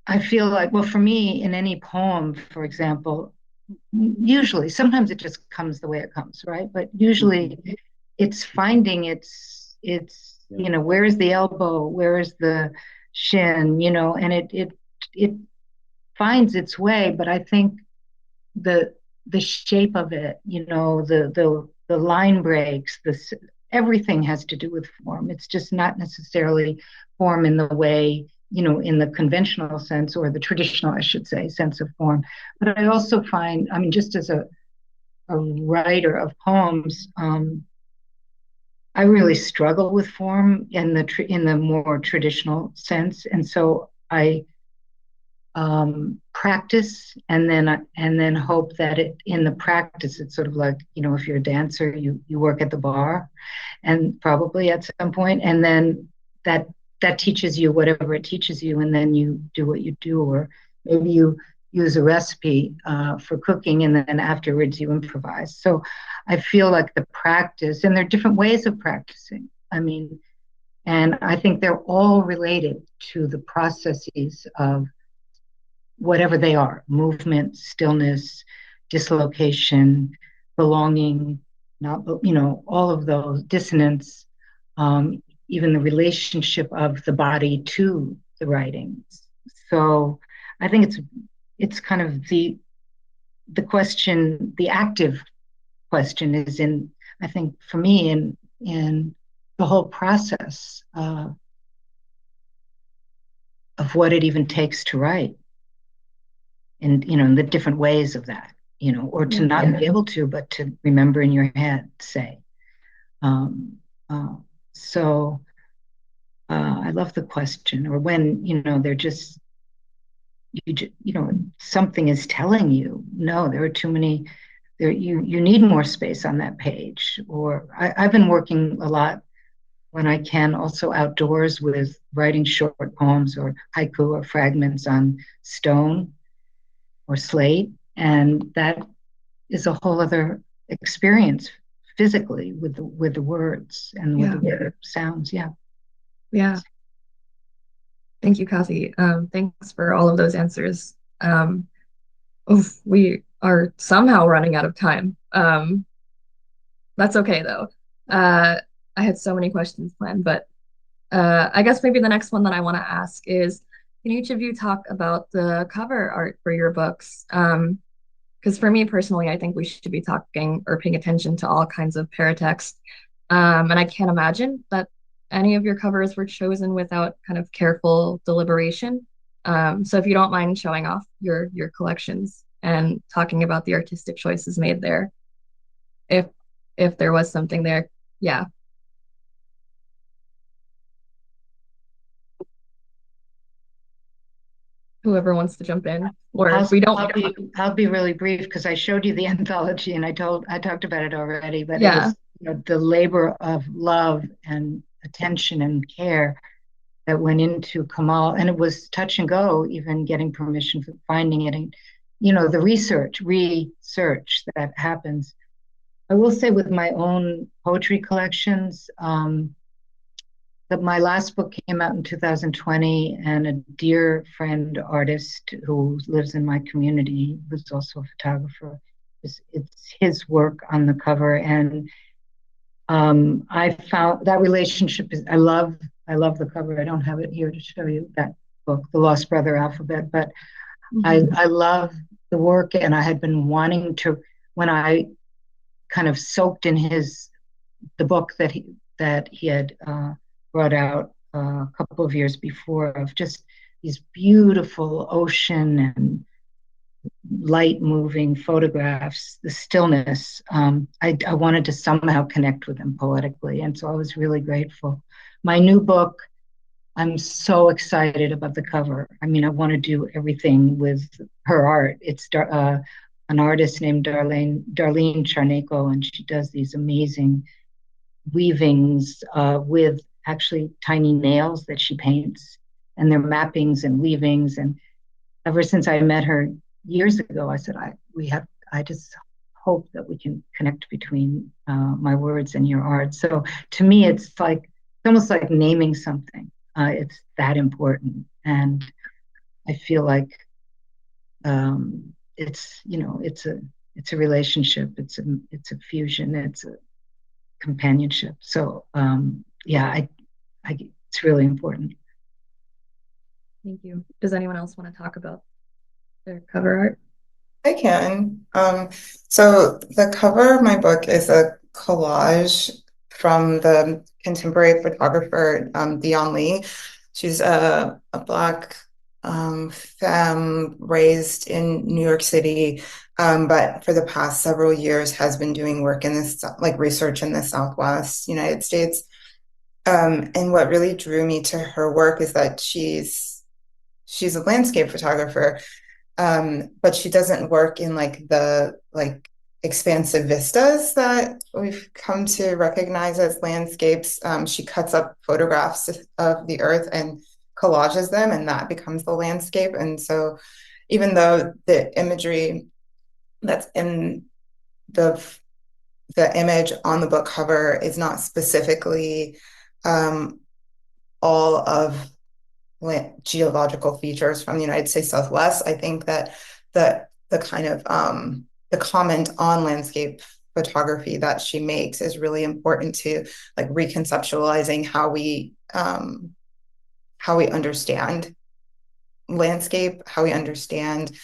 I feel like, well, for me, in any poem, for example, usually, sometimes it just comes the way it comes, right? But usually it's finding where is the elbow, where is the shin, and it finds its way, but I think the shape of it, the line breaks, everything has to do with form. It's just not necessarily form in the way, in the conventional sense, or the traditional, I should say, sense of form. But I also find, I mean, just as a writer of poems, I really struggle with form in the more traditional sense, and so I practice and then hope that in the practice it's sort of like, if you're a dancer, you work at the bar, and probably at some point, and then that teaches you whatever it teaches you, and then you do what you do, or maybe you use a recipe for cooking, and then afterwards you improvise. So I feel like the practice, and there are different ways of practicing, I mean, and I think they're all related to the processes of whatever they are: movement, stillness, dislocation, belonging, not, all of those, dissonance, even the relationship of the body to the writings. So I think it's kind of the question, the active question is in, I think for me, in the whole process of what it even takes to write, and in the different ways of that, or to not be able to, but to remember in your head, say. So I love the question. Or when they're just something is telling you, no, there are too many. There, you need more space on that page. Or I've been working a lot when I can, also outdoors, with writing short poems or haiku or fragments on stone or slate, and that is a whole other experience physically with the words and with the sounds. Yeah. Thank you, Kathy. Thanks for all of those answers. We are somehow running out of time. That's okay though. I had so many questions planned, but I guess maybe the next one that I want to ask is, can each of you talk about the cover art for your books? Because for me personally, I think we should be talking or paying attention to all kinds of paratext. And I can't imagine that any of your covers were chosen without kind of careful deliberation. So if you don't mind showing off your collections and talking about the artistic choices made there, if there was something there, yeah. Whoever wants to jump in, or if we don't, I'll be really brief, because I showed you the anthology and I talked about it already, but it yeah, was the labor of love and attention and care that went into Kamal, and it was touch and go, even getting permission for finding it, and the research that happens. I will say, with my own poetry collections, that my last book came out in 2020, and a dear friend, artist who lives in my community, who's also a photographer, it's his work on the cover, and I found that relationship is, I love the cover. I don't have it here to show you, that book, The Lost Brother Alphabet, but I love the work, and I had been wanting to, when I kind of soaked in the book that he had brought out a couple of years before, of just these beautiful ocean and light moving photographs, the stillness. I wanted to somehow connect with them poetically, and so I was really grateful. My new book, I'm so excited about the cover. I mean, I want to do everything with her art. It's an artist named Darlene Charneko, and she does these amazing weavings with actually tiny nails that she paints, and they're mappings and weavings. And ever since I met her years ago, I said, I just hope that we can connect between my words and your art. So to me, it's almost like naming something. It's that important, and I feel like it's a relationship. It's a fusion. It's a companionship. So it's really important. Thank you. Does anyone else want to talk about their cover art? I can. So the cover of my book is a collage from the contemporary photographer Dion Lee. She's a Black femme raised in New York City, but for the past several years has been doing work in this, like research in the Southwest United States. And what really drew me to her work is that she's a landscape photographer, but she doesn't work in like the expansive vistas that we've come to recognize as landscapes. She cuts up photographs of the earth and collages them, and that becomes the landscape. And so, even though the imagery that's in the the image on the book cover is not specifically all of geological features from the United States Southwest, I think that the kind of the comment on landscape photography that she makes is really important to like reconceptualizing how we understand landscape, how we understand,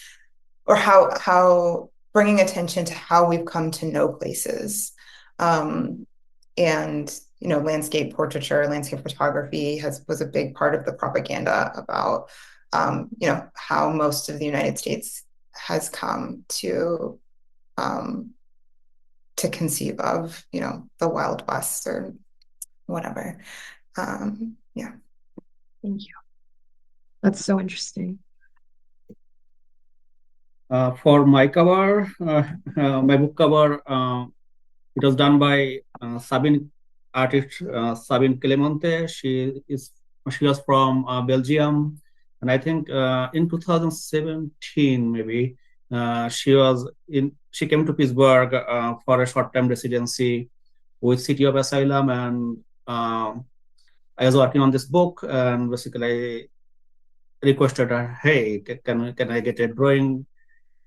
or how bringing attention to how we've come to know places. And landscape portraiture, landscape photography was a big part of the propaganda about how most of the United States has come to conceive of the Wild West or whatever. Yeah. Thank you. That's so interesting. For my cover, my book cover, it was done by artist Sabine Clemente. She was from Belgium, and I think in 2017 maybe she came to Pittsburgh for a short-term residency with City of Asylum, and I was working on this book, and basically I requested her, hey, can I get a drawing?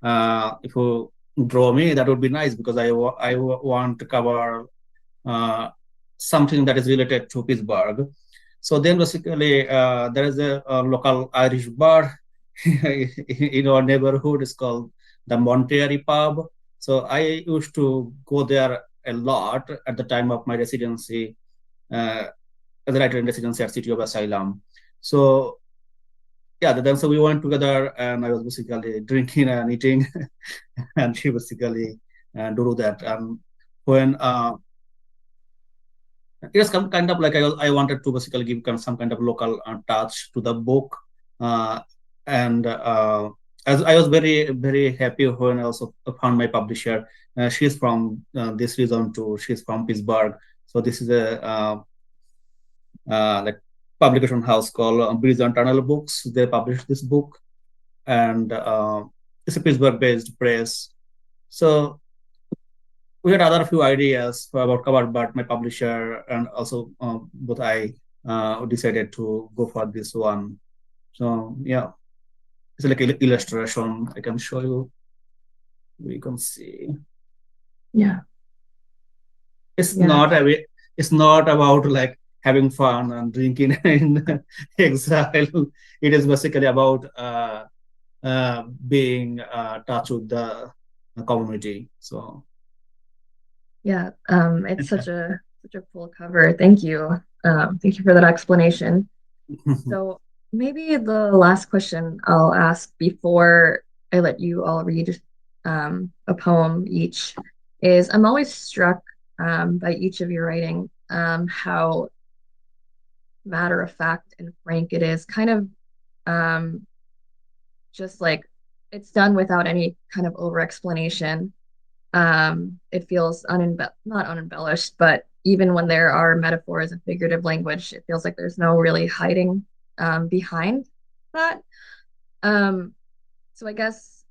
If you draw me, that would be nice because I want to cover something that is related to Pittsburgh. So then basically there is a local Irish bar in our neighborhood. It's called the Monterey Pub. So I used to go there a lot at the time of my residency, as a writer in residency at City of Asylum. So yeah, then so we went together, and I was basically drinking and eating, and she basically do that. And when it was kind of like I wanted to basically give some kind of local touch to the book, and as I was very very happy when I also found my publisher. She's from this region too. She's from Pittsburgh, so this is a like publication house called Bridge and Tunnel Books. They published this book, and it's a Pittsburgh-based press. So we had other few ideas about cover, but my publisher and also both I decided to go for this one. So yeah, it's like an illustration. I can show you. We can see. Yeah. It's Yeah. not it's not about like having fun and drinking in exile. It is basically about being touch with the community. So Yeah. It's such a cool cover. Thank you. Thank you for that explanation. So maybe the last question I'll ask before I let you all read a poem each is I'm always struck by each of your writing, how matter of fact and frank it is, kind of um, just like it's done without any kind of over explanation. It feels not unembellished, but even when there are metaphors and figurative language, it feels like there's no really hiding behind that. Um, so I guess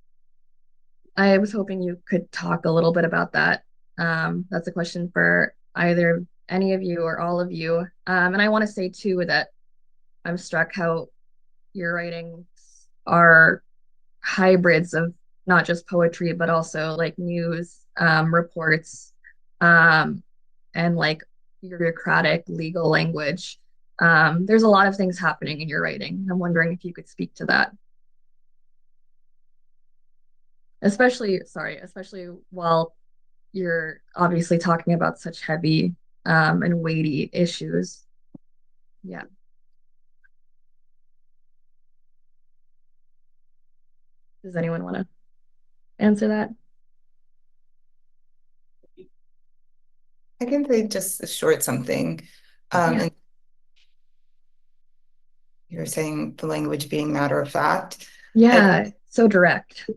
I was hoping you could talk a little bit about that. That's a question for either any of you or all of you. And I want to say too that I'm struck how your writings are hybrids of not just poetry, but also like news reports and like bureaucratic legal language. There's a lot of things happening in your writing. I'm wondering if you could speak to that. especially while you're obviously talking about such heavy and weighty issues. Yeah. Does anyone want to answer that? I can say just a short something. And you were saying the language being matter of fact. Yeah, so direct.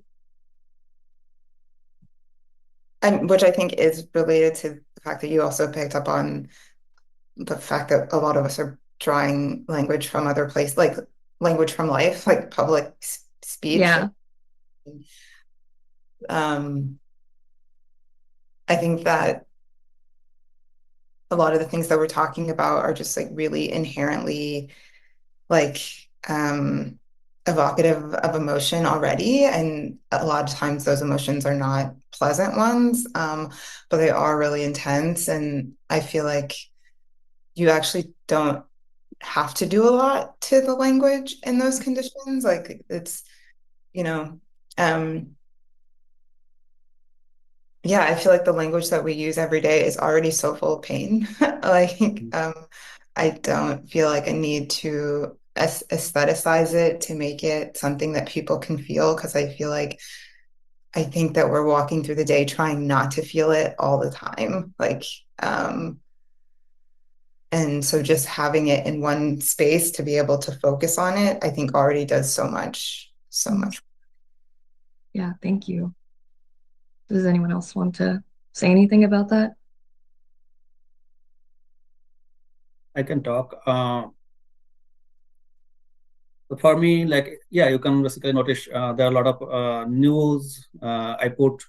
And which I think is related to the fact that you also picked up on the fact that a lot of us are drawing language from other places, like language from life, like public speech. Yeah. I think that a lot of the things that we're talking about are just like really inherently like evocative of emotion already. And a lot of times those emotions are not pleasant ones, but they are really intense. And I feel like you actually don't have to do a lot to the language in those conditions. Like it's, you know, yeah, I feel like the language that we use every day is already so full of pain. Like, I don't feel like I need to aestheticize it to make it something that people can feel, because I think that we're walking through the day trying not to feel it all the time. Like, and so just having it in one space to be able to focus on it, I think already does so much, so much. Yeah, thank you. Does anyone else want to say anything about that? I can talk. For me, like, yeah, you can basically notice there are a lot of news. I put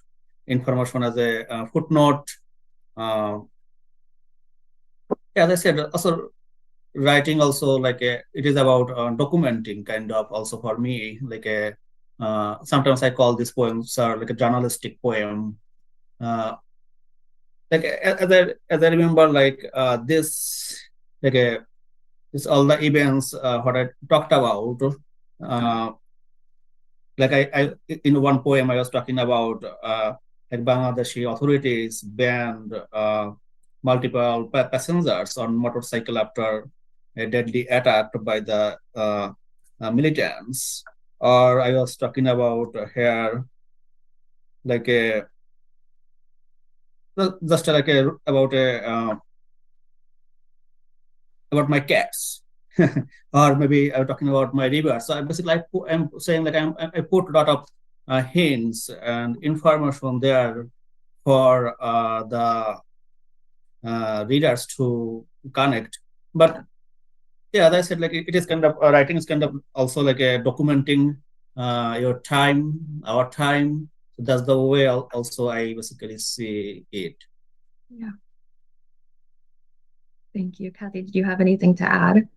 information as a footnote. As I said, also writing also like it is about documenting kind of also for me like a sometimes I call these poems like a journalistic poem. Like as I remember like this like a this all the events what I talked about. Uh, like I in one poem I was talking about like Bangladeshi authorities banned multiple passengers on motorcycle after a deadly attack by the militants. Or I was talking about here like a just like a about my cats. Or maybe I'm talking about my river. So I basically I'm saying like I put a lot of hints and information there for the readers to connect. But yeah, as I said, like it is kind of writing is kind of also like a documenting your time, our time. So that's the way also I basically see it. Yeah. Thank you. Kathy, did you have anything to add?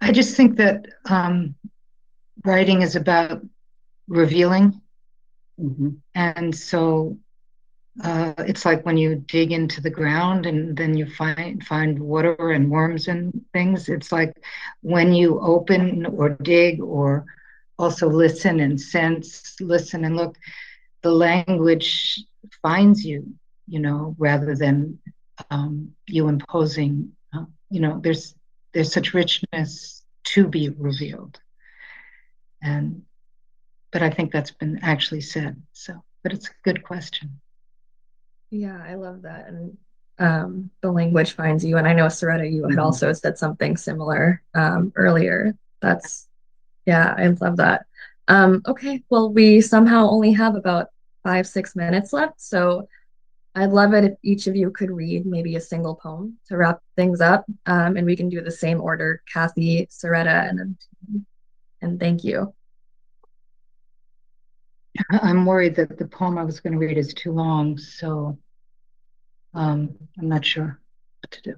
I just think that writing is about revealing. Mm-hmm. And so it's like when you dig into the ground and then you find water and worms and things. It's like when you open or dig or also listen and sense, listen and look, the language finds you, rather than you imposing. There's such richness to be revealed, but I think that's been actually said. So, but it's a good question. Yeah, I love that. And the language finds you. And I know, Saretta, you had also said something similar earlier. Yeah, I love that. Okay, well, we somehow only have about 5, 6 minutes left. So I'd love it if each of you could read maybe a single poem to wrap things up. And we can do the same order, Kathy, Saretta, and thank you. I'm worried that the poem I was going to read is too long, so I'm not sure what to do.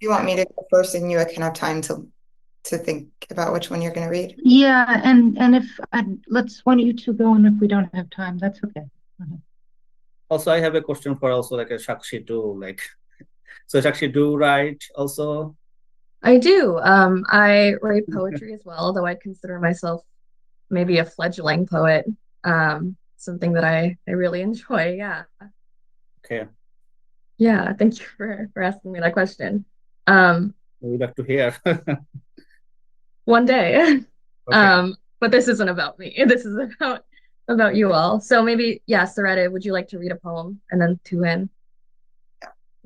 You want me to go first, and you can have time to think about which one you're going to read? Yeah, and if let's one of you two go, and if we don't have time, that's okay. Also, I have a question for also like a Shakshi too. Like, so Shakshi do write also? I do. I write poetry as well, though I consider myself maybe a fledgling poet, something that I really enjoy. Yeah. Okay. Yeah, thank you for asking me that question. Um, We'd like to hear. one day. Okay. But this isn't about me. This is about you all. So maybe, yeah, Soretta, would you like to read a poem? And then Tuhin,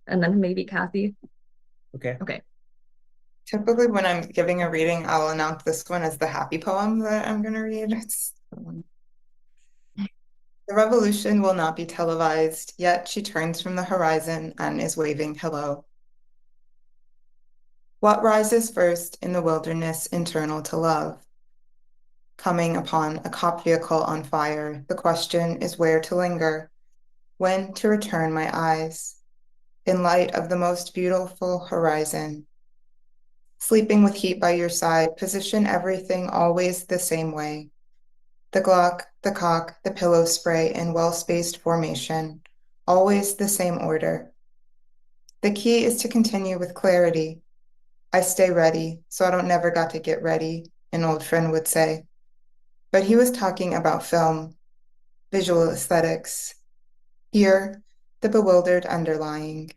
and then maybe Kathy. Okay. Okay. Typically, when I'm giving a reading, I'll announce this one as the happy poem that I'm going to read. The revolution will not be televised, yet she turns from the horizon and is waving hello. What rises first in the wilderness internal to love? Coming upon a cop vehicle on fire, the question is where to linger, when to return my eyes, in light of the most beautiful horizon. Sleeping with heat by your side, position everything always the same way. The Glock, the cock, the pillow spray in well-spaced formation, always the same order. The key is to continue with clarity. I stay ready, so I don't never got to get ready, an old friend would say. But he was talking about film, visual aesthetics. Here, the bewildered underlying.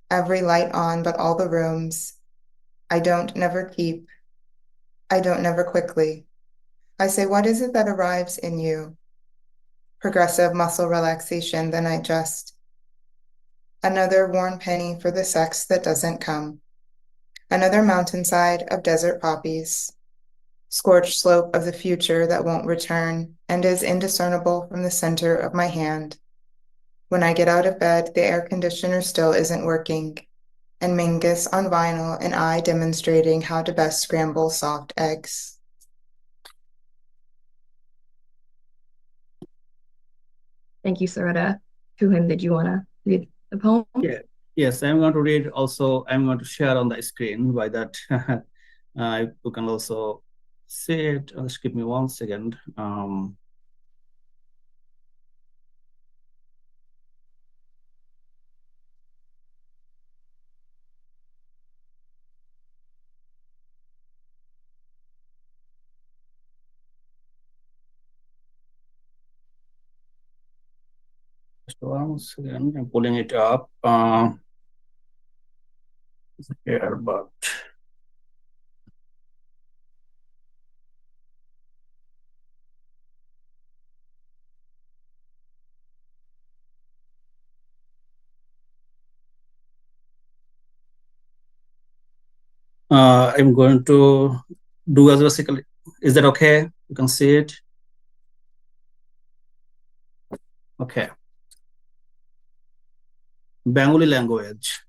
Every light on, but all the rooms. I don't never keep. I don't never quickly. I say, what is it that arrives in you? Progressive muscle relaxation, then I just. Another worn penny for the sex that doesn't come. Another mountainside of desert poppies. Scorched slope of the future that won't return and is indiscernible from the center of my hand. When I get out of bed, the air conditioner still isn't working, and Mingus on vinyl and I demonstrating how to best scramble soft eggs. Thank you, Soretta. Tuhin, did you want to read the poem? Yeah. Yes, I'm going to read also. I'm going to share on the screen. By that, you can also see it. Just give me 1 second. Just 1 second. I'm pulling it up here, but I'm going to do as basically. Is that okay? You can see it. Okay. Bengali language.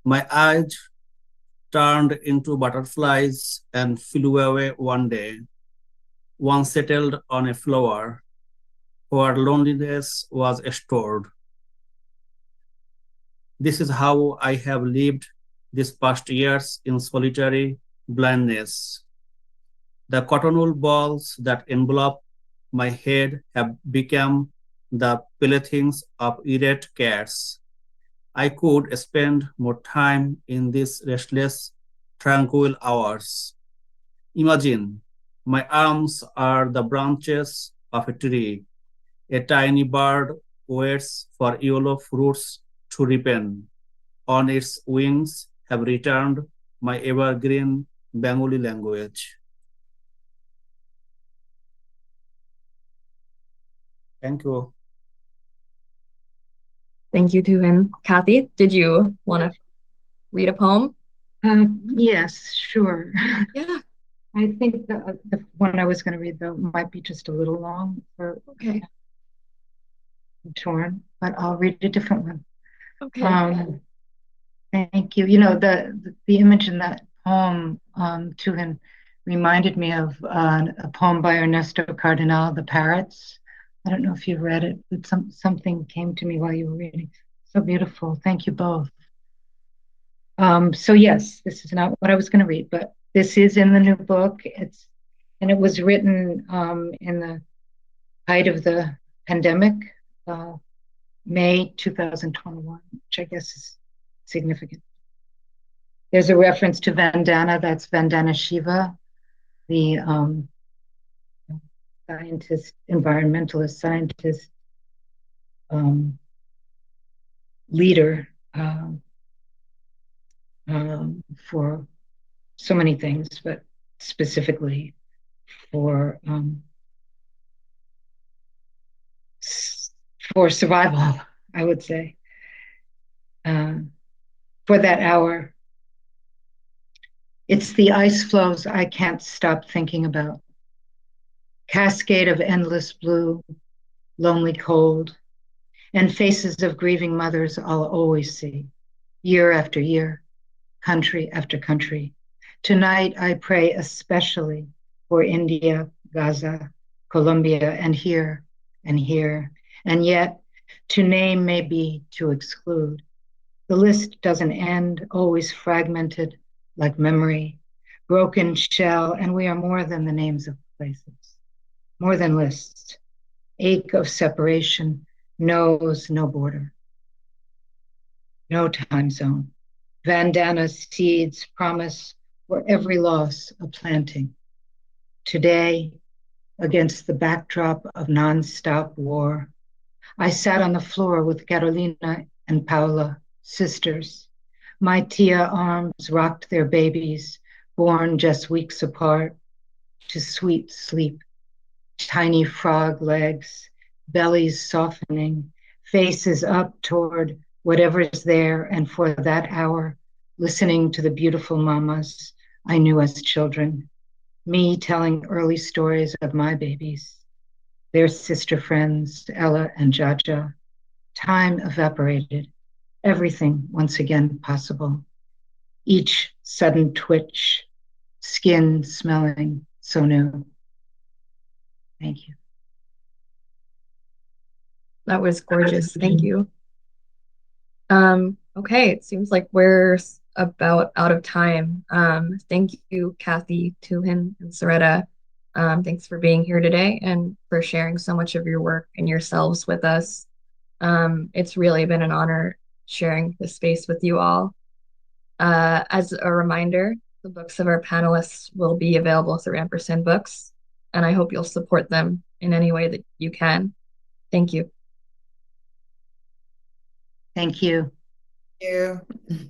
My eyes turned into butterflies and flew away one day. One settled on a flower where loneliness was stored. This is how I have lived these past years in solitary blindness. The cotton wool balls that envelop my head have become the playthings of irate cats. I could spend more time in these restless, tranquil hours. Imagine my arms are the branches of a tree. A tiny bird waits for yellow fruits to ripen. On its wings have returned my evergreen Bengali language. Thank you. Thank you, Tuhin. Kathy, did you want to read a poem? Yes, sure. Yeah. I think the one I was going to read, though, might be just a little long for Okay. torn, but I'll read a different one. Okay. Thank you. You know, the image in that poem, Tuhin, reminded me of a poem by Ernesto Cardenal, The Parrots. I don't know if you've read it, but something came to me while you were reading. So beautiful. Thank you both. So yes, this is not what I was going to read, but this is in the new book. It was written in the height of the pandemic, May 2021, which I guess is significant. There's a reference to Vandana, that's Vandana Shiva, the scientist, environmentalist, scientist, leader for so many things, but specifically for survival, I would say. For that hour, it's the ice flows I can't stop thinking about. Cascade of endless blue, lonely cold, and faces of grieving mothers I'll always see, year after year, country after country. Tonight, I pray especially for India, Gaza, Colombia, and here, and yet to name may be to exclude. The list doesn't end, always fragmented like memory, broken shell, and we are more than the names of places, more than lists. Ache of separation knows no border, no time zone. Vandana seeds promise for every loss a planting. Today, against the backdrop of nonstop war, I sat on the floor with Carolina and Paula, sisters. My Tia arms rocked their babies, born just weeks apart, to sweet sleep. Tiny frog legs, bellies softening, faces up toward whatever's there, and for that hour, listening to the beautiful mamas I knew as children, me telling early stories of my babies, their sister friends, Ella and Jaja. Time evaporated, everything once again possible. Each sudden twitch, skin smelling so new. Thank you. That was gorgeous. Thank you. Okay, it seems like we're about out of time. Thank you, Kathy, Tuhin, and Soretta. Thanks for being here today and for sharing so much of your work and yourselves with us. It's really been an honor sharing this space with you all. As a reminder, the books of our panelists will be available through Ampersand Books, and I hope you'll support them in any way that you can. Thank you. Thank you. Thank you.